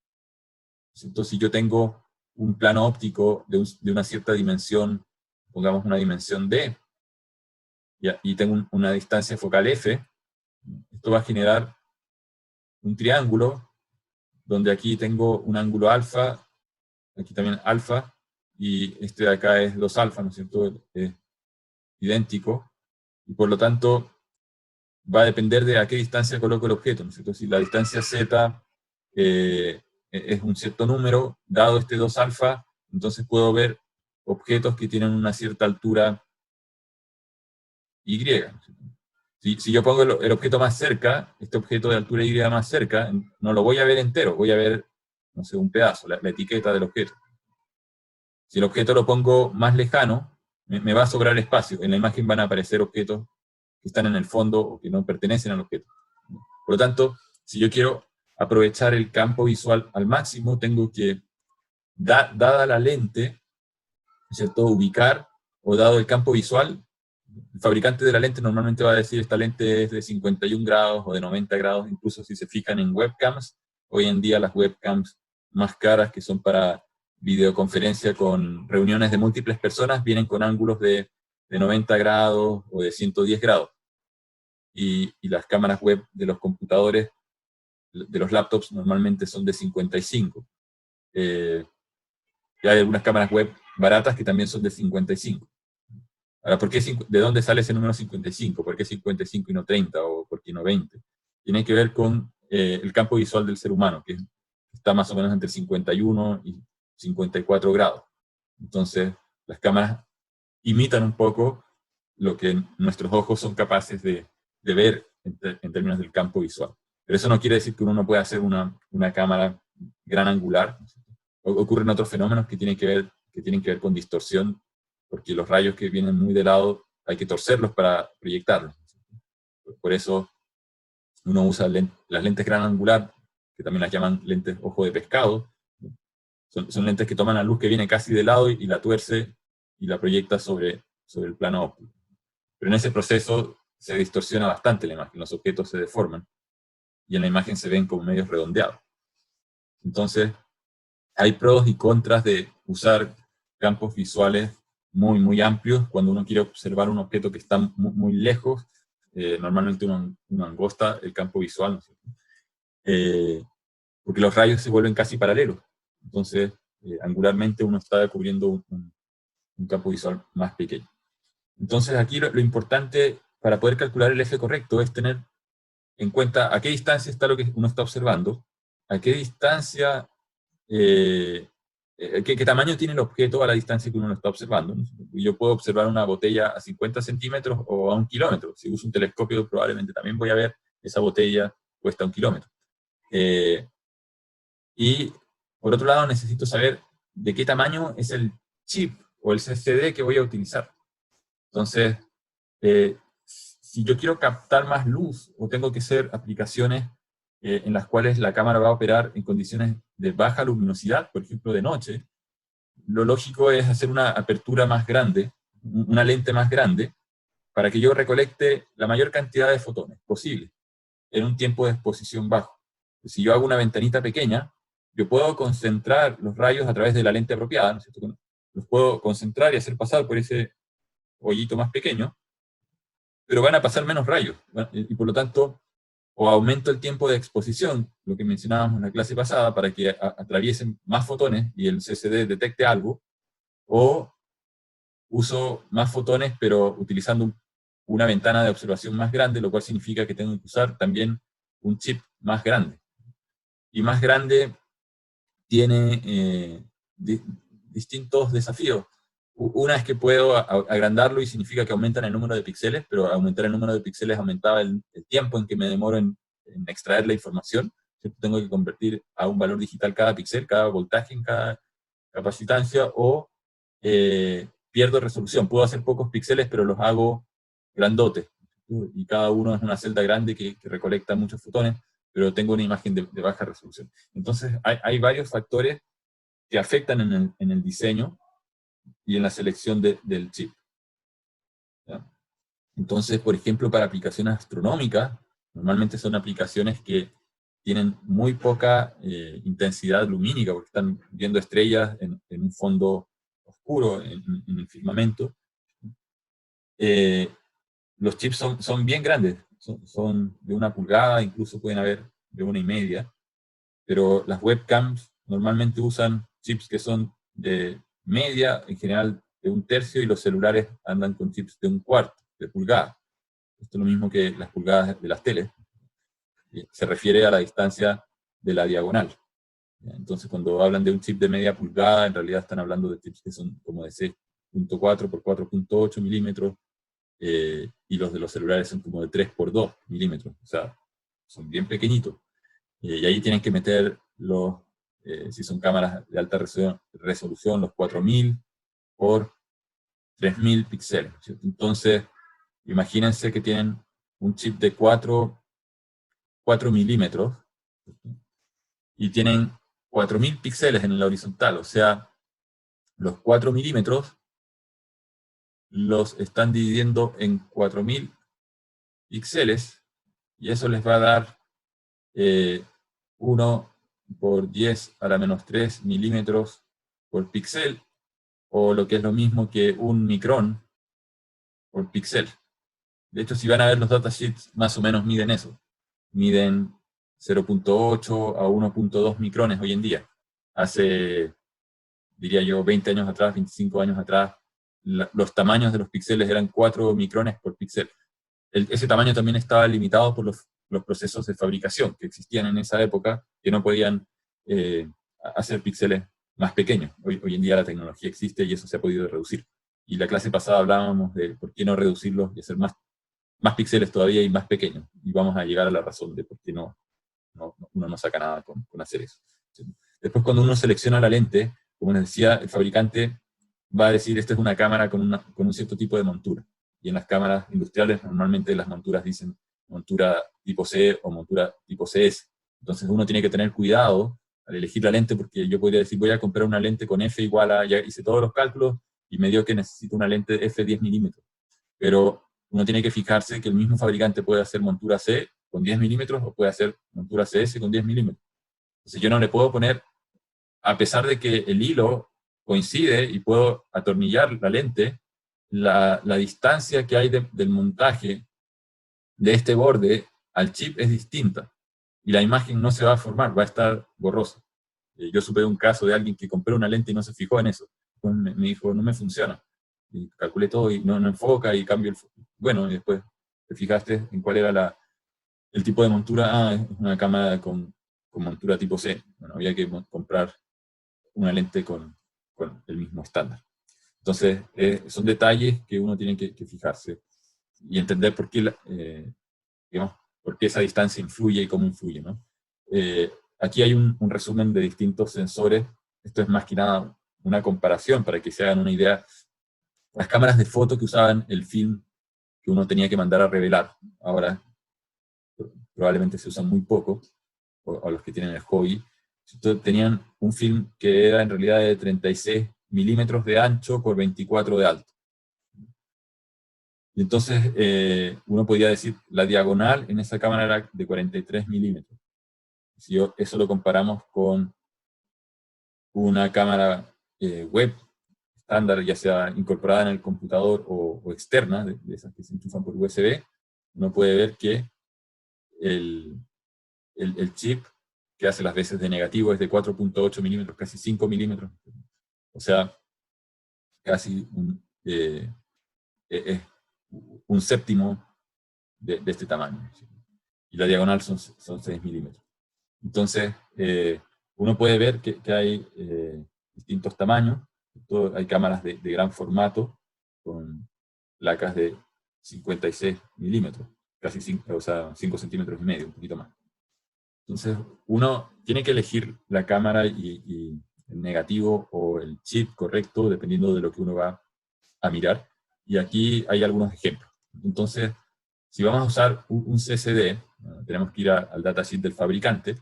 Entonces, si yo tengo un plano óptico de una cierta dimensión, pongamos una dimensión D, y tengo una distancia focal F, esto va a generar un triángulo, donde aquí tengo un ángulo alfa, aquí también alfa, y este de acá es 2 alfa, ¿no es cierto? Es idéntico, y por lo tanto va a depender de a qué distancia coloco el objeto, ¿no es cierto? Si la distancia Z es un cierto número, dado este 2 alfa, entonces puedo ver objetos que tienen una cierta altura Y. Si yo pongo el objeto más cerca, este objeto de altura Y más cerca, no lo voy a ver entero, voy a ver, no sé, un pedazo, la etiqueta del objeto. Si el objeto lo pongo más lejano, me va a sobrar espacio. En la imagen van a aparecer objetos que están en el fondo o que no pertenecen al objeto. Por lo tanto, si yo quiero aprovechar el campo visual al máximo, tengo que, dada la lente, ¿cierto?, ubicar, o dado el campo visual, el fabricante de la lente normalmente va a decir, esta lente es de 51 grados o de 90 grados, incluso si se fijan en webcams. Hoy en día las webcams más caras, que son para videoconferencia con reuniones de múltiples personas, vienen con ángulos de 90 grados o de 110 grados. Y las cámaras web de los computadores, de los laptops, normalmente son de 55. Y hay algunas cámaras web baratas que también son de 55. Ahora, ¿de dónde sale ese número 55? ¿Por qué 55 y no 30? ¿O por qué no 20? Tiene que ver con el campo visual del ser humano, que está más o menos entre 51 y 54 grados. Entonces, las cámaras imitan un poco lo que nuestros ojos son capaces de ver en términos del campo visual. Pero eso no quiere decir que uno no pueda hacer una cámara gran angular. Ocurren otros fenómenos que tienen que ver con distorsión, porque los rayos que vienen muy de lado hay que torcerlos para proyectarlos. Por eso uno usa las lentes gran angular, que también las llaman lentes ojo de pescado. Son lentes que toman la luz que viene casi de lado y la tuerce y la proyecta sobre el plano óptico. Pero en ese proceso se distorsiona bastante la imagen, los objetos se deforman, y en la imagen se ven como medios redondeados. Entonces, hay pros y contras de usar campos visuales muy, muy amplios cuando uno quiere observar un objeto que está muy, muy lejos. Normalmente uno angosta el campo visual, ¿no es cierto? Porque los rayos se vuelven casi paralelos. Entonces, angularmente uno está cubriendo un campo visual más pequeño. Entonces, aquí lo importante para poder calcular el F correcto es tener en cuenta a qué distancia está lo que uno está observando, a qué distancia, qué tamaño tiene el objeto a la distancia que uno lo está observando. Yo puedo observar una botella a 50 centímetros o a 1 kilómetro. Si uso un telescopio, probablemente también voy a ver esa botella puesta a 1 kilómetro. Y por otro lado, necesito saber de qué tamaño es el chip o el CCD que voy a utilizar. Entonces, si yo quiero captar más luz o tengo que hacer aplicaciones en las cuales la cámara va a operar en condiciones de baja luminosidad, por ejemplo de noche, lo lógico es hacer una apertura más grande, una lente más grande, para que yo recolecte la mayor cantidad de fotones posible en un tiempo de exposición bajo. Si yo hago una ventanita pequeña, yo puedo concentrar los rayos a través de la lente apropiada, ¿no es cierto? Los puedo concentrar y hacer pasar por ese hoyito más pequeño, pero van a pasar menos rayos, y por lo tanto, o aumento el tiempo de exposición, lo que mencionábamos en la clase pasada, para que atraviesen más fotones y el CCD detecte algo, o uso más fotones, pero utilizando una ventana de observación más grande, lo cual significa que tengo que usar también un chip más grande. Y más grande tiene distintos desafíos. Una es que puedo agrandarlo y significa que aumentan el número de píxeles, pero aumentar el número de píxeles aumentaba el tiempo en que me demoro en extraer la información. Tengo que convertir a un valor digital cada píxel, cada voltaje en cada capacitancia, o pierdo resolución. Puedo hacer pocos píxeles, pero los hago grandotes. Y cada uno es una celda grande que recolecta muchos fotones, pero tengo una imagen de baja resolución. Entonces, hay varios factores que afectan en el diseño y en la selección del chip. ¿Ya? Entonces, por ejemplo, para aplicaciones astronómicas, normalmente son aplicaciones que tienen muy poca intensidad lumínica, porque están viendo estrellas en un fondo oscuro, en el firmamento. Los chips son bien grandes, son de 1 pulgada, incluso pueden haber de 1,5, pero las webcams normalmente usan chips que son de media, en general de 1/3, y los celulares andan con chips de 1/4 de pulgada. Esto es lo mismo que las pulgadas de las teles. Se refiere a la distancia de la diagonal. Entonces, cuando hablan de un chip de media pulgada, en realidad están hablando de chips que son como de 6.4 por 4.8 milímetros, y los de los celulares son como de 3 por 2 milímetros. O sea, son bien pequeñitos. Y ahí tienen que meter si son cámaras de alta resolución, los 4000 por 3000 píxeles, ¿cierto? Entonces, imagínense que tienen un chip de 4 milímetros, ¿cierto? Y tienen 4000 píxeles en la horizontal, o sea, los 4 milímetros los están dividiendo en 4000 píxeles, y eso les va a dar 1 por 10 a la menos 3 milímetros por píxel, o lo que es lo mismo que 1 micrón por píxel. De hecho, si van a ver los datasheets, más o menos miden eso. Miden 0.8 a 1.2 micrones hoy en día. Hace, diría yo, 20 años atrás, 25 años atrás, los tamaños de los píxeles eran 4 micrones por píxel. Ese tamaño también estaba limitado por los procesos de fabricación que existían en esa época, que no podían hacer píxeles más pequeños. Hoy en día la tecnología existe y eso se ha podido reducir. Y la clase pasada hablábamos de por qué no reducirlos y hacer más píxeles todavía y más pequeños. Y vamos a llegar a la razón de por qué uno no saca nada con hacer eso. Después, cuando uno selecciona la lente, como les decía, el fabricante va a decir, esta es una cámara con un cierto tipo de montura. Y en las cámaras industriales, normalmente las monturas dicen montura tipo C o montura tipo CS. Entonces uno tiene que tener cuidado al elegir la lente, porque yo podría decir, voy a comprar una lente con F igual a, ya hice todos los cálculos, y me dio que necesito una lente de F 10 milímetros. Pero uno tiene que fijarse que el mismo fabricante puede hacer montura C con 10 milímetros o puede hacer montura CS con 10 milímetros. Entonces yo no le puedo poner, a pesar de que el hilo coincide y puedo atornillar la lente, la distancia que hay del montaje de este borde al chip es distinta. Y la imagen no se va a formar, va a estar borrosa. Yo supe de un caso de alguien que compró una lente y no se fijó en eso. Entonces me dijo, no me funciona. Y calculé todo y no enfoca y cambio el foco. Bueno, y después te fijaste en cuál era El tipo de montura, es una cámara con montura tipo C. Bueno, había que comprar una lente con el mismo estándar. Entonces, son detalles que uno tiene que fijarse y entender por qué, digamos, por qué esa distancia influye y cómo influye, ¿no? Aquí hay un resumen de distintos sensores. Esto es más que nada una comparación para que se hagan una idea. Las cámaras de foto que usaban el film que uno tenía que mandar a revelar, ahora probablemente se usan muy poco, o los que tienen el hobby, tenían un film que era en realidad de 36 milímetros de ancho por 24 de alto. Y entonces uno podía decir, la diagonal en esa cámara era de 43 milímetros. Si eso lo comparamos con una cámara web estándar, ya sea incorporada en el computador o externa, de esas que se enchufan por USB, uno puede ver que el chip que hace las veces de negativo es de 4.8 milímetros, casi 5 milímetros. O sea, casi un séptimo de este tamaño. Y la diagonal son 6 milímetros. Entonces, uno puede ver que hay distintos tamaños. Hay cámaras de gran formato con placas de 56 milímetros, casi 5, o sea, 5 centímetros y medio, un poquito más. Entonces, uno tiene que elegir la cámara y el negativo o el chip correcto, dependiendo de lo que uno va a mirar. Y aquí hay algunos ejemplos. Entonces, si vamos a usar un CCD, tenemos que ir al datasheet del fabricante,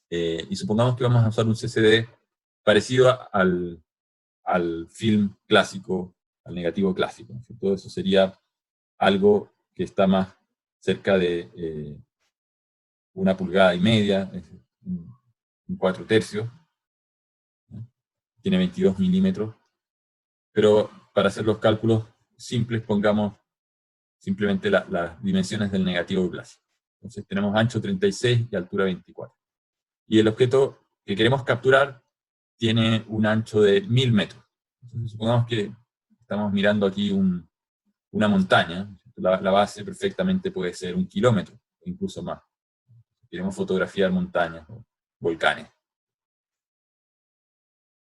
y supongamos que vamos a usar un CCD parecido al film clásico, al negativo clásico. Todo eso sería algo que está más cerca de 1,5 pulgadas, un 4 tercios, tiene 22 milímetros, pero para hacer los cálculos simples pongamos simplemente las dimensiones del negativo clásico. Entonces tenemos ancho 36 y altura 24. Y el objeto que queremos capturar tiene un ancho de 1000 metros. Entonces supongamos que estamos mirando aquí una montaña, la base perfectamente puede ser 1 kilómetro, incluso más. Queremos fotografiar montañas o volcanes.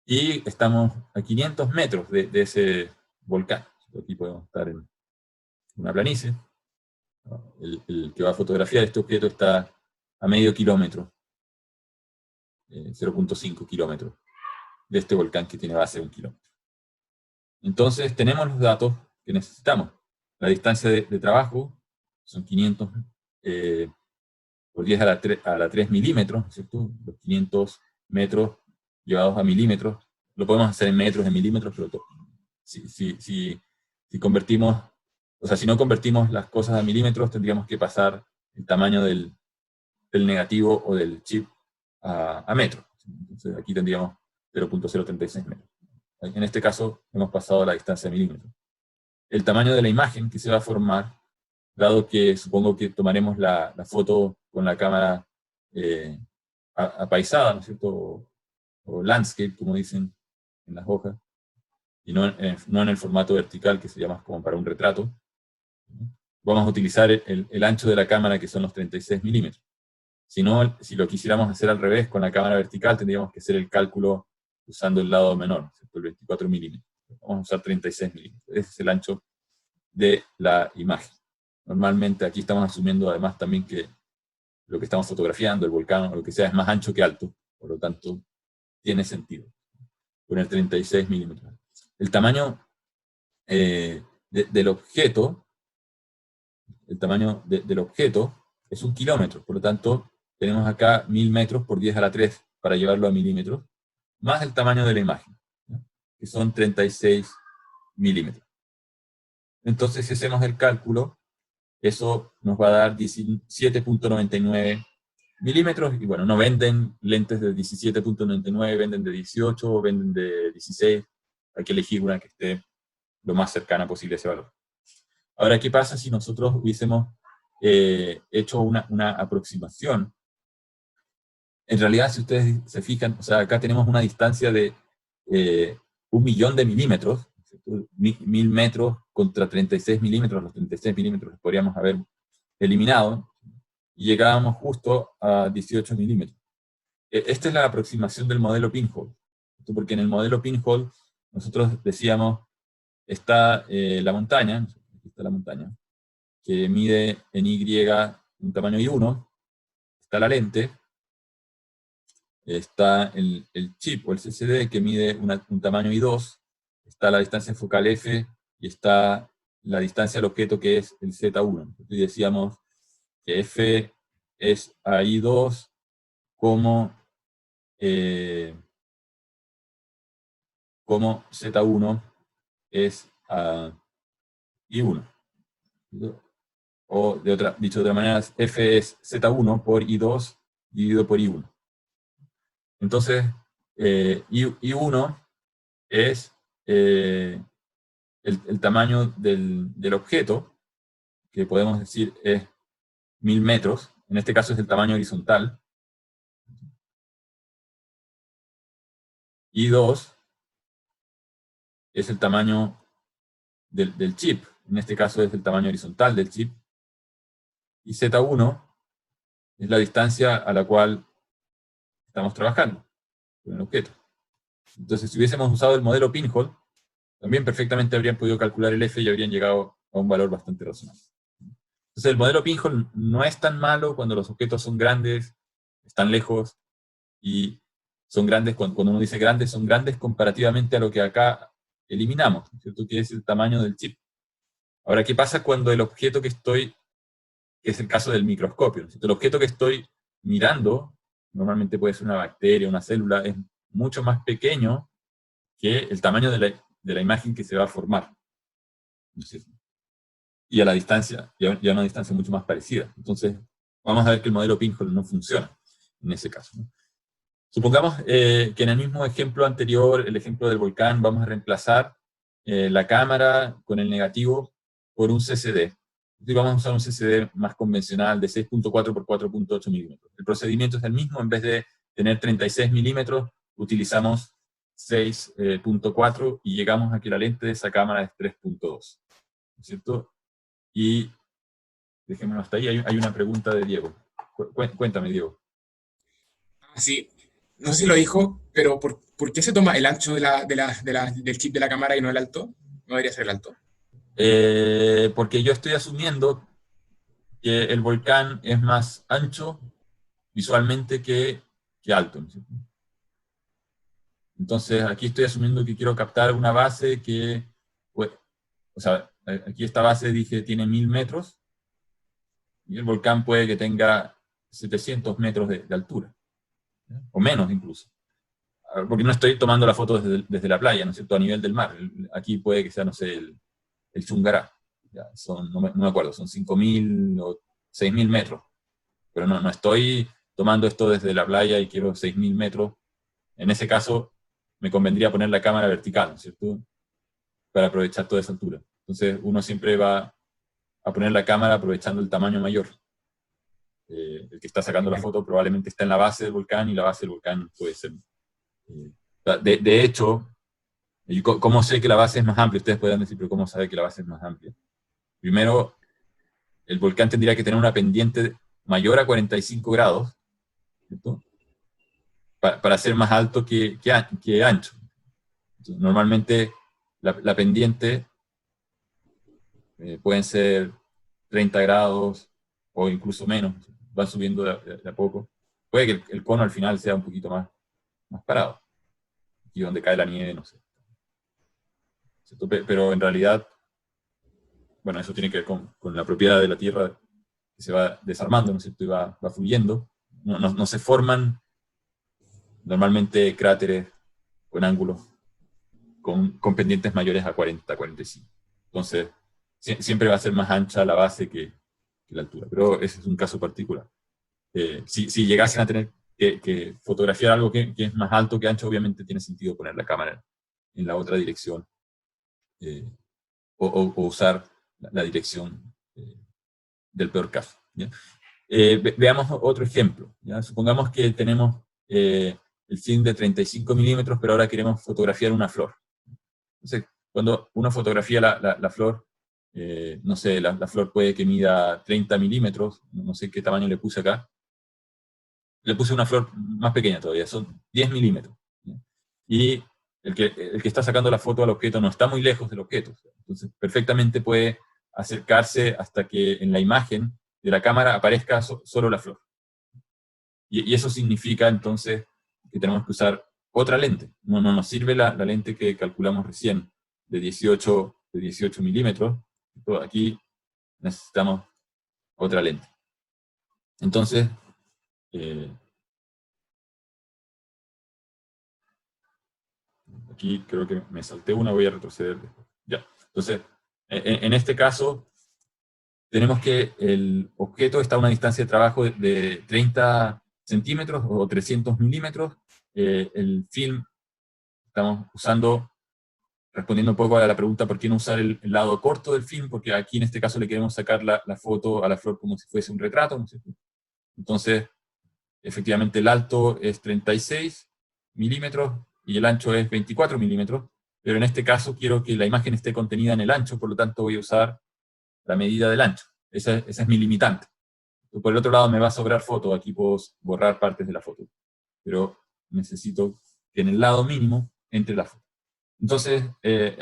Y estamos a 500 metros de ese volcán. Aquí podemos estar en una planicie. El que va a fotografiar este objeto está a medio kilómetro, 0.5 kilómetros, de este volcán que tiene base de 1 kilómetro. Entonces tenemos los datos que necesitamos. La distancia de trabajo son 500 por 10 a la 3 milímetros, ¿cierto? Los 500 metros llevados a milímetros. Lo podemos hacer en metros, en milímetros, pero si convertimos, o sea, si no convertimos las cosas a milímetros, tendríamos que pasar el tamaño del negativo o del chip a metros. Entonces aquí tendríamos 0.036 metros. En este caso hemos pasado la distancia a milímetros. El tamaño de la imagen que se va a formar, dado que supongo que tomaremos la foto con la cámara apaisada, ¿no es cierto? O landscape, como dicen en las hojas, y no en el formato vertical, que sería más como para un retrato. Vamos a utilizar el ancho de la cámara, que son los 36 milímetros. Si lo quisiéramos hacer al revés, con la cámara vertical, tendríamos que hacer el cálculo usando el lado menor, ¿cierto? El 24 milímetros. Vamos a usar 36 milímetros. Ese es el ancho de la imagen. Normalmente aquí estamos asumiendo además también que lo que estamos fotografiando, el volcán o lo que sea, es más ancho que alto, por lo tanto tiene sentido poner 36 milímetros. El tamaño del objeto, es 1 kilómetro, por lo tanto tenemos acá 1000 metros por 10 a la 3 para llevarlo a milímetros, más el tamaño de la imagen, ¿no? Que son 36 milímetros. Entonces, si hacemos el cálculo, eso nos va a dar 17.99 milímetros, y bueno, no venden lentes de 17.99, venden de 18, venden de 16, hay que elegir una que esté lo más cercana posible a ese valor. Ahora, ¿qué pasa si nosotros hubiésemos hecho una aproximación? En realidad, si ustedes se fijan, o sea, acá tenemos una distancia de 1.000.000 de milímetros, 1000 metros contra 36 milímetros, los 36 milímetros los podríamos haber eliminado, y llegábamos justo a 18 milímetros. Esta es la aproximación del modelo pinhole, porque en el modelo pinhole nosotros decíamos, está la montaña, aquí está la montaña, que mide en Y un tamaño I1, está la lente, está el chip o el CCD que mide un tamaño I2, está la distancia focal F y está la distancia al objeto que es el Z1. Y decíamos que F es a I2 como Z1 es a I1. O dicho de otra manera, F es Z1 por I2 dividido por I1. Entonces, I1 es el tamaño del objeto, que podemos decir es 1000 metros. En este caso es el tamaño horizontal. I2 es el tamaño del chip. En este caso es el tamaño horizontal del chip. Y Z1 es la distancia a la cual estamos trabajando con el objeto. Entonces, si hubiésemos usado el modelo pinhole, también perfectamente habrían podido calcular el F y habrían llegado a un valor bastante razonable. Entonces, el modelo pinhole no es tan malo cuando los objetos son grandes, están lejos, y son grandes, cuando uno dice grandes, son grandes comparativamente a lo que acá eliminamos, ¿cierto? Que es el tamaño del chip. Ahora, ¿qué pasa cuando el objeto que es el caso del microscopio, ¿cierto? El objeto que estoy mirando, normalmente puede ser una bacteria, una célula, es mucho más pequeño que el tamaño de la imagen que se va a formar, ¿no es cierto? Y a la distancia, y a una distancia mucho más parecida. Entonces, vamos a ver que el modelo pinhole no funciona en ese caso, ¿no? Supongamos que en el mismo ejemplo anterior, el ejemplo del volcán, vamos a reemplazar la cámara con el negativo por un CCD. Y vamos a usar un CCD más convencional de 6.4 por 4.8 milímetros. El procedimiento es el mismo, en vez de tener 36 milímetros, utilizamos 6.4 y llegamos a que la lente de esa cámara es 3.2. ¿No es cierto? Y dejémonos hasta ahí, hay una pregunta de Diego. Cuéntame, Diego. Sí, no sé si lo dijo, pero ¿por qué se toma el ancho del chip de la cámara y no el alto? No debería ser el alto. Porque yo estoy asumiendo que el volcán es más ancho visualmente que alto, ¿no es cierto? Entonces aquí estoy asumiendo que quiero captar una base que, pues, o sea, aquí esta base dije tiene 1000 metros, y el volcán puede que tenga 700 metros de altura, ¿ya? O menos incluso. Porque no estoy tomando la foto desde la playa, ¿no es cierto?, a nivel del mar. Aquí puede que sea, no sé, el Chungará. Ya, no me acuerdo, son 5000 o 6000 metros. Pero no estoy tomando esto desde la playa y quiero 6000 metros. En ese caso, me convendría poner la cámara vertical, ¿no es cierto?, para aprovechar toda esa altura. Entonces, uno siempre va a poner la cámara aprovechando el tamaño mayor. El que está sacando la foto probablemente está en la base del volcán, y la base del volcán puede ser... de hecho, ¿cómo sé que la base es más amplia? Ustedes pueden decir, pero ¿cómo sabe que la base es más amplia? Primero, el volcán tendría que tener una pendiente mayor a 45 grados, ¿cierto?, para ser más alto que ancho. Entonces, normalmente la pendiente pueden ser 30 grados o incluso menos, va subiendo de a poco. Puede que el cono al final sea un poquito más parado, y donde cae la nieve, no sé. ¿Cierto? Pero en realidad, bueno, eso tiene que ver con la propiedad de la Tierra, que se va desarmando, ¿no es cierto?, y va fluyendo. No se forman normalmente cráteres con ángulos con pendientes mayores a 40, 45. Entonces, siempre va a ser más ancha la base que la altura. Pero ese es un caso particular. Si llegasen a tener que fotografiar algo que es más alto que ancho, obviamente tiene sentido poner la cámara en la otra dirección, o usar la dirección del peor caso, ¿ya? Veamos otro ejemplo, ¿ya? Supongamos que tenemos el film de 35 milímetros, pero ahora queremos fotografiar una flor. Entonces, cuando uno fotografía la flor, no sé, la flor puede que mida 30 milímetros, no sé qué tamaño le puse acá. Le puse una flor más pequeña todavía, son 10 milímetros. Y el que está sacando la foto al objeto no está muy lejos del objeto. Entonces, perfectamente puede acercarse hasta que en la imagen de la cámara aparezca solo la flor. Y eso significa, entonces, que tenemos que usar otra lente. No nos sirve la lente que calculamos recién, de 18 milímetros. Aquí necesitamos otra lente. Entonces, aquí creo que me salté una, voy a retroceder después. Ya. Entonces, en este caso, tenemos que el objeto está a una distancia de trabajo de 30 centímetros o 300 milímetros. El film estamos usando, respondiendo un poco a la pregunta por qué no usar el lado corto del film, porque aquí en este caso le queremos sacar la foto a la flor como si fuese un retrato, ¿no es cierto? Entonces, efectivamente el alto es 36 milímetros y el ancho es 24 milímetros, pero en este caso quiero que la imagen esté contenida en el ancho, por lo tanto voy a usar la medida del ancho. Esa es mi limitante. Por el otro lado me va a sobrar foto, aquí puedo borrar partes de la foto, pero necesito que en el lado mínimo entre la foto. Entonces,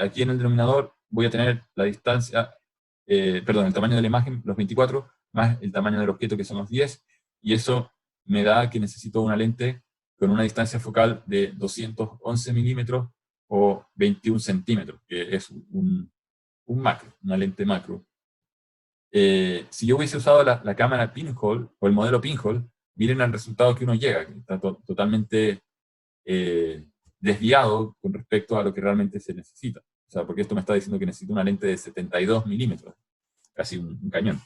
aquí en el denominador voy a tener la distancia, el tamaño de la imagen, los 24, más el tamaño del objeto, que son los 10, y eso me da que necesito una lente con una distancia focal de 211 milímetros o 21 centímetros, que es un macro, una lente macro. Si yo hubiese usado la cámara pinhole, o el modelo pinhole, miren al resultado que uno llega, que está totalmente desviado con respecto a lo que realmente se necesita. O sea, porque esto me está diciendo que necesito una lente de 72 milímetros, casi un cañón.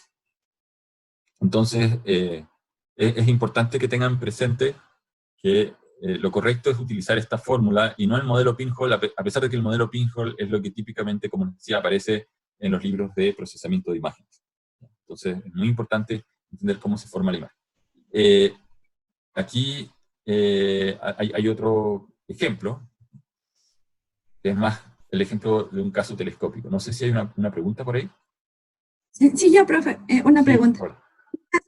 Entonces, es importante que tengan presente que lo correcto es utilizar esta fórmula y no el modelo pinhole, a pesar de que el modelo pinhole es lo que típicamente, como les decía, aparece en los libros de procesamiento de imágenes. Entonces, es muy importante entender cómo se forma la imagen. Aquí hay otro ejemplo, que es más el ejemplo de un caso telescópico. No sé si hay una pregunta por ahí. Sí, sí, yo, profe, una Sí, pregunta. hola.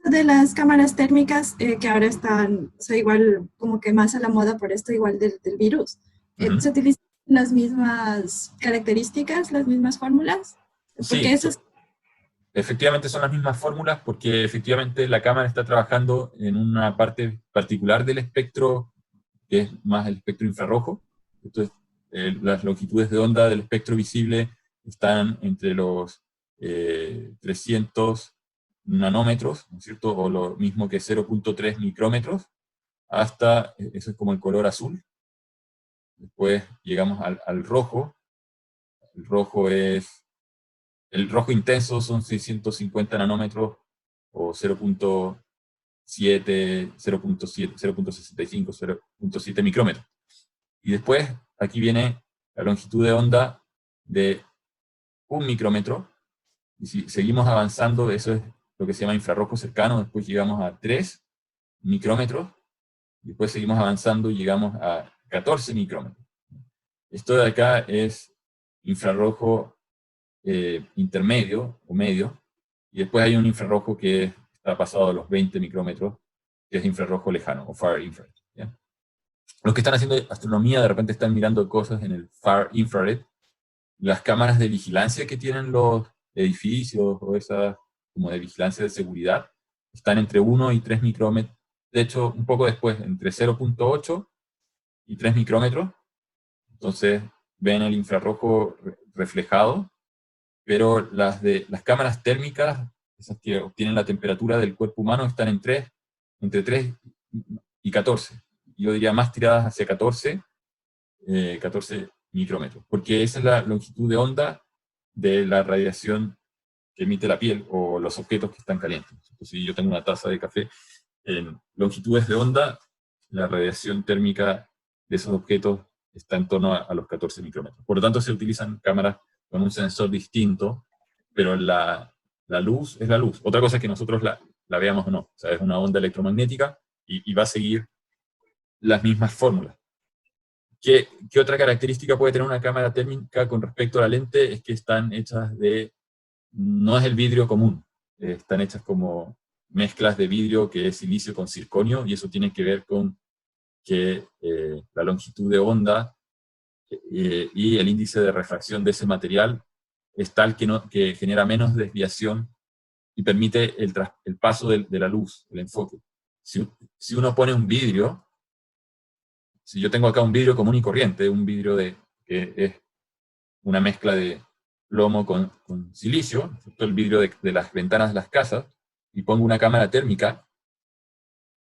De las cámaras térmicas que ahora están, o sea, igual como que más a la moda por esto igual del virus, ¿se utilizan las mismas características, las mismas fórmulas? Porque Sí, eso es... efectivamente son las mismas fórmulas porque efectivamente la cámara está trabajando en una parte particular del espectro, que es más el espectro infrarrojo. Entonces, las longitudes de onda del espectro visible están entre los 300 nanómetros, ¿no es cierto? O lo mismo que 0.3 micrómetros, hasta, eso es como el color azul. Después llegamos al rojo. El rojo intenso son 650 nanómetros o 0.7, 0.7, 0.65, 0.7 micrómetros. Y después, aquí viene la longitud de onda de 1 micrómetro. Y si seguimos avanzando, eso es lo que se llama infrarrojo cercano. Después llegamos a 3 micrómetros. Después seguimos avanzando y llegamos a 14 micrómetros. Esto de acá es infrarrojo intermedio o medio. Y después hay un infrarrojo que está pasado a los 20 micrómetros, que es infrarrojo lejano o far infrared. ¿Ya? Los que están haciendo astronomía de repente están mirando cosas en el far infrared. Las cámaras de vigilancia que tienen los edificios o esas como de vigilancia de seguridad están entre 1 y 3 micrómetros. De hecho, un poco después, entre 0.8 y 3 micrómetros. Entonces, ven el infrarrojo reflejado, pero las cámaras térmicas, esas que obtienen la temperatura del cuerpo humano, están entre 3 y 14. Yo diría más tiradas hacia 14 micrómetros, porque esa es la longitud de onda de la radiación que emite la piel o los objetos que están calientes. Entonces, si yo tengo una taza de café, en longitudes de onda, la radiación térmica de esos objetos está en torno a los 14 micrómetros. Por lo tanto, se utilizan cámaras con un sensor distinto, pero la luz es la luz. Otra cosa es que nosotros la veamos o no. O sea, es una onda electromagnética y va a seguir las mismas fórmulas. ¿Qué otra característica puede tener una cámara térmica con respecto a la lente? Es que están hechas de no es el vidrio común. Están hechas como mezclas de vidrio que es silicio con circonio, y eso tiene que ver con que la longitud de onda y el índice de refracción de ese material es tal que genera menos desviación y permite el paso de la luz, el enfoque. Si uno pone un vidrio, si yo tengo acá un vidrio común y corriente, un vidrio que es una mezcla de plomo con silicio, el vidrio de las ventanas de las casas, y pongo una cámara térmica,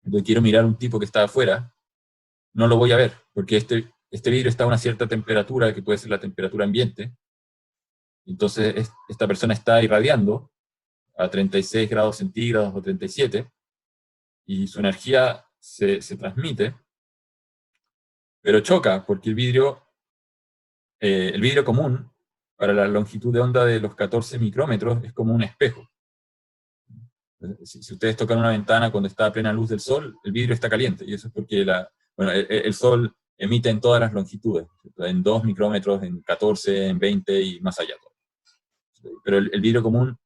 donde quiero mirar a un tipo que está afuera, no lo voy a ver, porque este vidrio está a una cierta temperatura, que puede ser la temperatura ambiente, entonces esta persona está irradiando a 36 grados centígrados o 37, y su energía se transmite, pero choca, porque el vidrio común, para la longitud de onda de los 14 micrómetros, es como un espejo. Si ustedes tocan una ventana cuando está a plena luz del sol, el vidrio está caliente, y eso es porque el sol emite en todas las longitudes, en 2 micrómetros, en 14, en 20 y más allá. Pero el vidrio común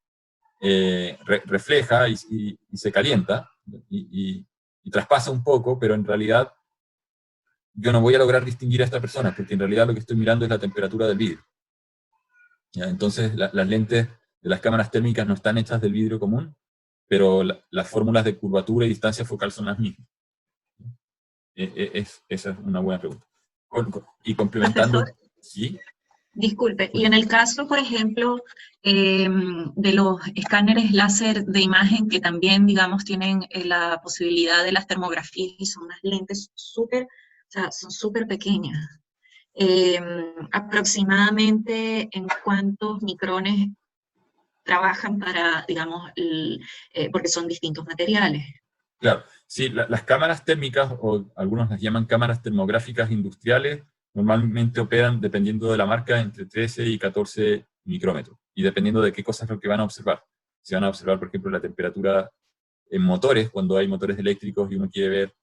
refleja y se calienta, y traspasa un poco, pero en realidad yo no voy a lograr distinguir a esta persona, porque en realidad lo que estoy mirando es la temperatura del vidrio. ¿Ya? Entonces las lentes de las cámaras térmicas no están hechas del vidrio común, pero las fórmulas de curvatura y distancia focal son las mismas. Esa es una buena pregunta. Y complementando, Profesor, ¿sí? disculpe, y en el caso, por ejemplo, de los escáneres láser de imagen que también, digamos, tienen la posibilidad de las termografías y son unas lentes súper, o sea, son súper pequeñas. Aproximadamente en cuántos micrones trabajan para, digamos, porque son distintos materiales. Claro, sí, las cámaras térmicas, o algunos las llaman cámaras termográficas industriales, normalmente operan, dependiendo de la marca, entre 13 y 14 micrómetros, y dependiendo de qué cosas es lo que van a observar. Si van a observar, por ejemplo, la temperatura en motores, cuando hay motores eléctricos y uno quiere ver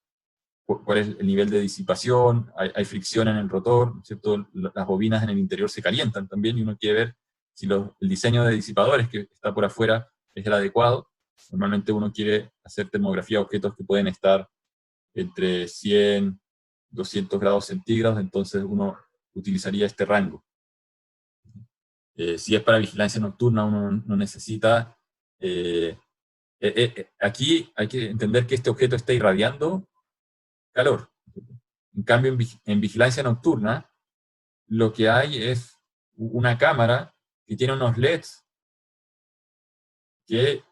cuál es el nivel de disipación, hay fricción en el rotor, ¿cierto? Las bobinas en el interior se calientan también, y uno quiere ver si el diseño de disipadores que está por afuera es el adecuado. Normalmente uno quiere hacer termografía a objetos que pueden estar entre 100, 200 grados centígrados, entonces uno utilizaría este rango. Si es para vigilancia nocturna, uno no necesita... aquí hay que entender que este objeto está irradiando calor. En cambio, en vigilancia nocturna, lo que hay es una cámara que tiene unos LEDs que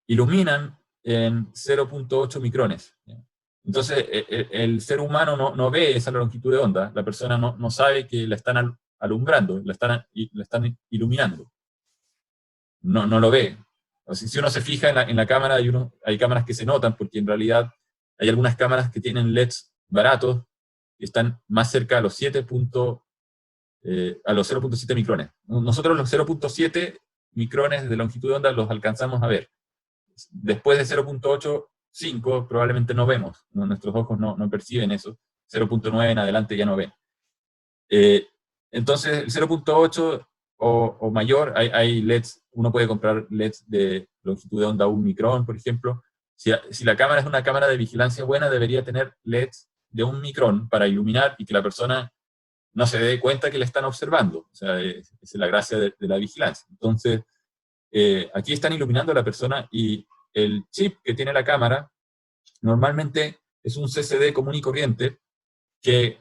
iluminan en 0.8 micrones. Entonces, el ser humano no ve esa longitud de onda, la persona no sabe que la están alumbrando, la están iluminando. No lo ve. O sea, si uno se fija en la cámara, hay cámaras que se notan, porque en realidad hay algunas cámaras que tienen LEDs baratos que están más cerca a los 0.7 micrones. Nosotros los 0.7 micrones de longitud de onda los alcanzamos a ver. Después de 0.85 probablemente no vemos, nuestros ojos no perciben eso. 0.9 en adelante ya no ven. Entonces, el 0.8 o mayor, hay LEDs, uno puede comprar LEDs de longitud de onda 1 micrón, por ejemplo. Si la cámara es una cámara de vigilancia buena, debería tener LEDs de 1 micrón para iluminar y que la persona no se dé cuenta que le están observando. O sea, esa es la gracia de la vigilancia. Entonces, aquí están iluminando a la persona, y el chip que tiene la cámara normalmente es un CCD común y corriente que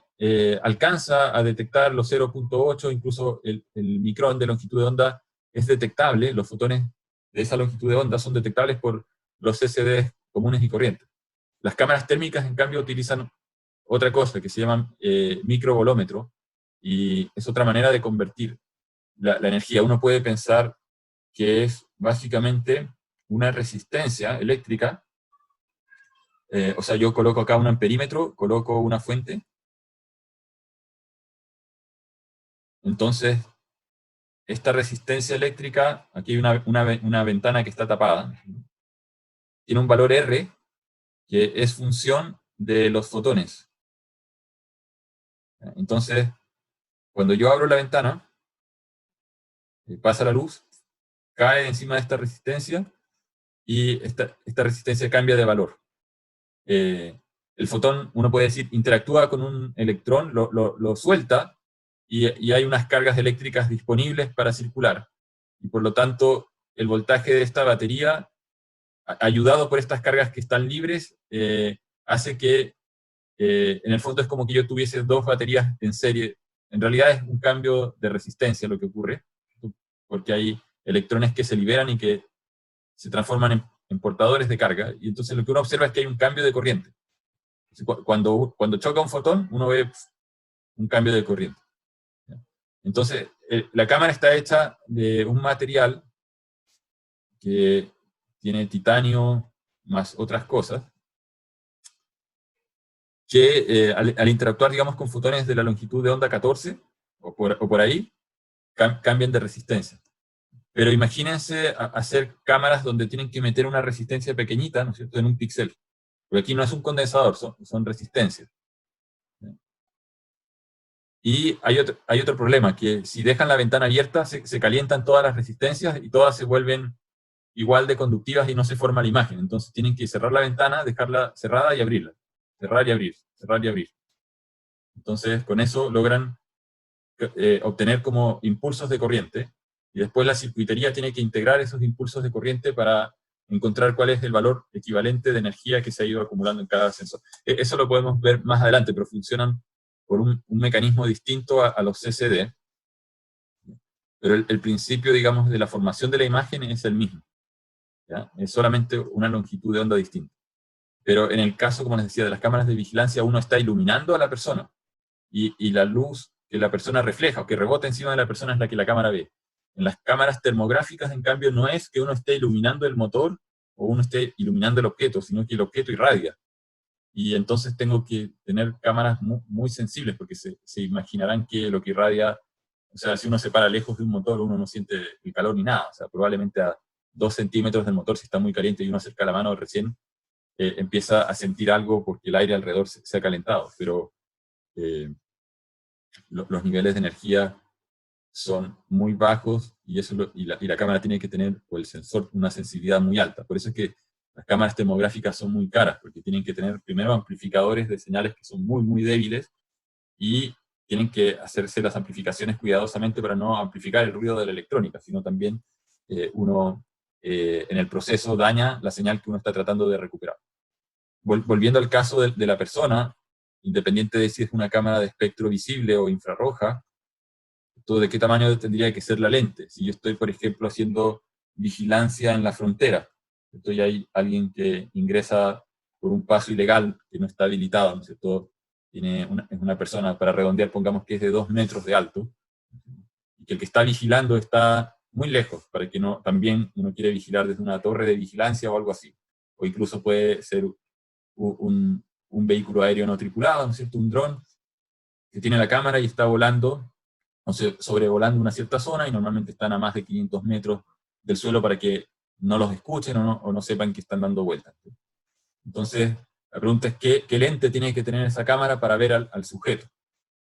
alcanza a detectar los 0.8, incluso el micrón de longitud de onda es detectable, los fotones de esa longitud de onda son detectables por los CCD comunes y corrientes. Las cámaras térmicas, en cambio, utilizan otra cosa que se llama microvolómetro, y es otra manera de convertir la energía. Uno puede pensar que es básicamente una resistencia eléctrica. O sea, yo coloco acá un amperímetro, coloco una fuente, entonces esta resistencia eléctrica, aquí hay una ventana que está tapada, tiene un valor R que es función de los fotones. Entonces, cuando yo abro la ventana, pasa la luz, cae encima de esta resistencia, y esta resistencia cambia de valor. El fotón, uno puede decir, interactúa con un electrón, lo suelta, y hay unas cargas eléctricas disponibles para circular. Y por lo tanto, el voltaje de esta batería, ayudado por estas cargas que están libres, hace que, en el fondo es como que yo tuviese dos baterías en serie. En realidad es un cambio de resistencia lo que ocurre, porque hay electrones que se liberan y que se transforman en portadores de carga, y entonces lo que uno observa es que hay un cambio de corriente. Cuando choca un fotón, uno ve un cambio de corriente. Entonces, la cámara está hecha de un material que tiene titanio más otras cosas, que al interactuar, digamos, con fotones de la longitud de onda 14, o por ahí, cambian de resistencia. Pero imagínense hacer cámaras donde tienen que meter una resistencia pequeñita, ¿no es cierto?, en un píxel. Porque aquí no es un condensador, son resistencias. Y hay otro problema, que si dejan la ventana abierta, se calientan todas las resistencias y todas se vuelven igual de conductivas y no se forma la imagen. Entonces tienen que cerrar la ventana, dejarla cerrada y abrirla. Cerrar y abrir, cerrar y abrir. Entonces con eso logran obtener como impulsos de corriente, y después la circuitería tiene que integrar esos impulsos de corriente para encontrar cuál es el valor equivalente de energía que se ha ido acumulando en cada sensor. Eso lo podemos ver más adelante, pero funcionan por un mecanismo distinto a los CCD. Pero el principio, digamos, de la formación de la imagen es el mismo, ¿ya? Es solamente una longitud de onda distinta. Pero en el caso, como les decía, de las cámaras de vigilancia, uno está iluminando a la persona, y la luz que la persona refleja o que rebota encima de la persona es la que la cámara ve. En las cámaras termográficas, en cambio, no es que uno esté iluminando el motor o uno esté iluminando el objeto, sino que el objeto irradia. Y entonces tengo que tener cámaras muy, muy sensibles, porque se imaginarán que lo que irradia, o sea, si uno se para lejos de un motor, uno no siente el calor ni nada. O sea, probablemente a 2 centímetros del motor, si está muy caliente y uno acerca la mano recién, empieza a sentir algo porque el aire alrededor se ha calentado. Pero los niveles de energía son muy bajos, y la cámara tiene que tener, o el sensor, una sensibilidad muy alta. Por eso es que las cámaras termográficas son muy caras, porque tienen que tener primero amplificadores de señales que son muy, muy débiles, y tienen que hacerse las amplificaciones cuidadosamente para no amplificar el ruido de la electrónica, sino también uno en el proceso daña la señal que uno está tratando de recuperar. Volviendo al caso de la persona, independiente de si es una cámara de espectro visible o infrarroja, de qué tamaño tendría que ser la lente. Si yo estoy, por ejemplo, haciendo vigilancia en la frontera, entonces hay alguien que ingresa por un paso ilegal que no está habilitado, ¿no es cierto? Es una persona, para redondear, pongamos que es de 2 metros de alto, y que el que está vigilando está muy lejos, para que no, también uno quiere vigilar desde una torre de vigilancia o algo así. O incluso puede ser un vehículo aéreo no tripulado, ¿no es cierto? Un dron que tiene la cámara y está volando, no sé, sobrevolando una cierta zona, y normalmente están a más de 500 metros del suelo para que no los escuchen o no sepan que están dando vueltas. Entonces, la pregunta es ¿qué lente tiene que tener esa cámara para ver al sujeto?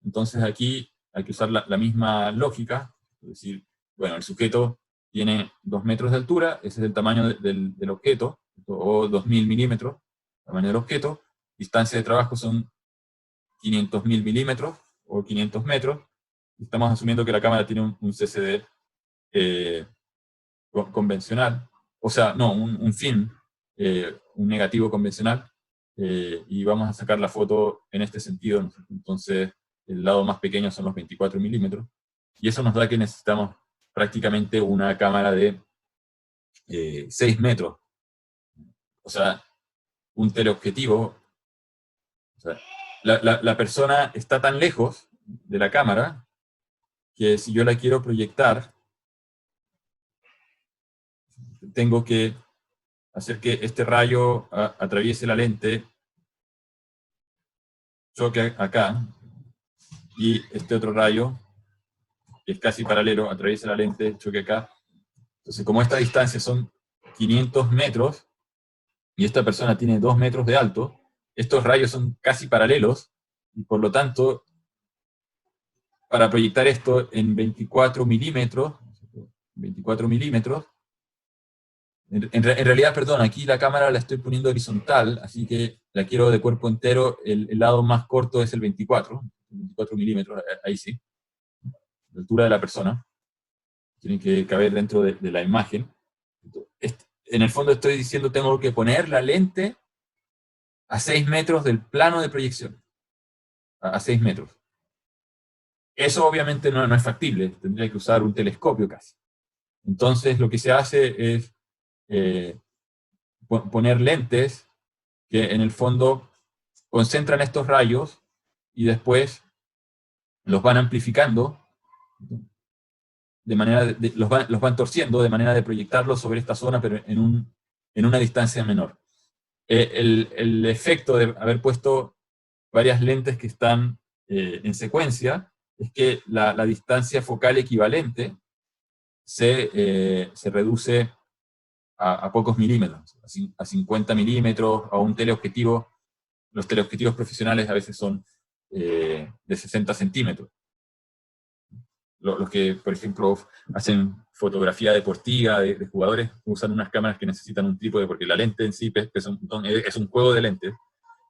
Entonces aquí hay que usar la misma lógica, es decir, bueno, el sujeto tiene 2 metros de altura, ese es el tamaño del objeto, o 2000 milímetros, tamaño del objeto, distancia de trabajo son 500.000 milímetros, o 500 metros, estamos asumiendo que la cámara tiene un CCD convencional, o sea, no, un film, un negativo convencional, y vamos a sacar la foto en este sentido, ¿no? Entonces el lado más pequeño son los 24 milímetros, y eso nos da que necesitamos prácticamente una cámara de 6 metros, o sea, un teleobjetivo. O sea, la persona está tan lejos de la cámara que si yo la quiero proyectar, tengo que hacer que este rayo atraviese la lente, choque acá, y este otro rayo, que es casi paralelo, atraviesa la lente, choque acá. Entonces, como esta distancia son 500 metros, y esta persona tiene 2 metros de alto, estos rayos son casi paralelos, y por lo tanto, para proyectar esto en 24 milímetros, En realidad, perdón, aquí la cámara la estoy poniendo horizontal, así que la quiero de cuerpo entero. El lado más corto es el 24 milímetros, ahí sí. La altura de la persona. Tiene que caber dentro de la imagen. En el fondo estoy diciendo, tengo que poner la lente a 6 metros del plano de proyección. A 6 metros. Eso obviamente no es factible, tendría que usar un telescopio casi. Entonces lo que se hace es poner lentes que en el fondo concentran estos rayos y después los van amplificando, de manera los van torciendo de manera de proyectarlos sobre esta zona, pero en una distancia menor. El efecto de haber puesto varias lentes que están en secuencia es que la distancia focal equivalente se reduce a pocos milímetros, a 50 milímetros, a un teleobjetivo. Los teleobjetivos profesionales a veces son de 60 centímetros. Los que, por ejemplo, hacen fotografía deportiva de jugadores usan unas cámaras que necesitan un trípode porque la lente en sí es un juego de lentes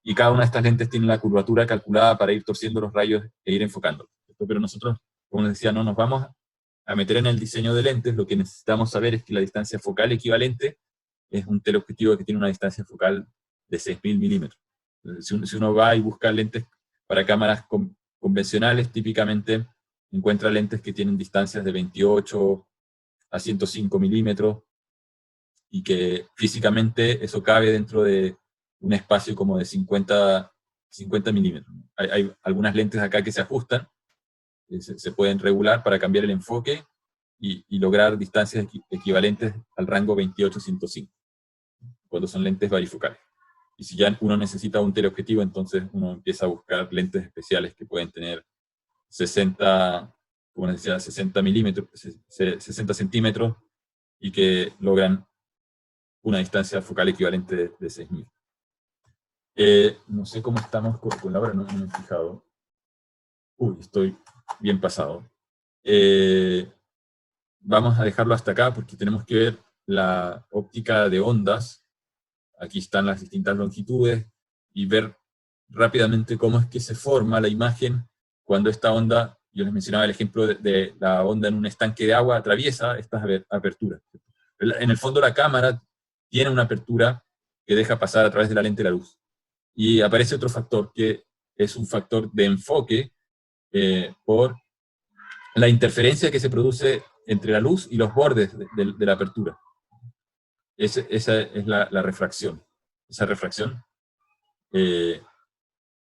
y cada una de estas lentes tiene la curvatura calculada para ir torciendo los rayos e ir enfocando. Pero nosotros, como les decía, no nos vamos a meter en el diseño de lentes. Lo que necesitamos saber es que la distancia focal equivalente es un teleobjetivo que tiene una distancia focal de 6.000 milímetros. Si uno va y busca lentes para cámaras convencionales, típicamente encuentra lentes que tienen distancias de 28 a 105 milímetros y que físicamente eso cabe dentro de un espacio como de 50 milímetros. Hay algunas lentes acá que se ajustan, se pueden regular para cambiar el enfoque y lograr distancias equivalentes al rango 28-105, cuando son lentes varifocales. Y si ya uno necesita un teleobjetivo, entonces uno empieza a buscar lentes especiales que pueden tener 60, como les decía, 60 milímetros, 60 centímetros, y que logran una distancia focal equivalente de 6.000. No sé cómo estamos con la hora, no me he fijado. Uy, estoy bien pasado. Vamos a dejarlo hasta acá porque tenemos que ver la óptica de ondas. Aquí están las distintas longitudes y ver rápidamente cómo es que se forma la imagen cuando esta onda, yo les mencionaba el ejemplo de la onda en un estanque de agua, atraviesa estas aperturas. En el fondo la cámara tiene una apertura que deja pasar a través de la lente la luz. Y aparece otro factor que es un factor de enfoque por la interferencia que se produce entre la luz y los bordes de la apertura. Esa es la refracción. Esa refracción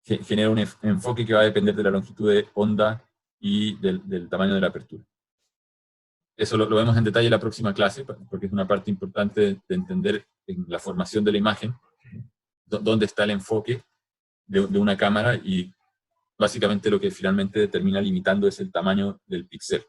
genera un enfoque que va a depender de la longitud de onda y del tamaño de la apertura. Eso lo vemos en detalle en la próxima clase, porque es una parte importante de entender en la formación de la imagen, dónde está el enfoque de una cámara, y básicamente lo que finalmente termina limitando es el tamaño del píxel.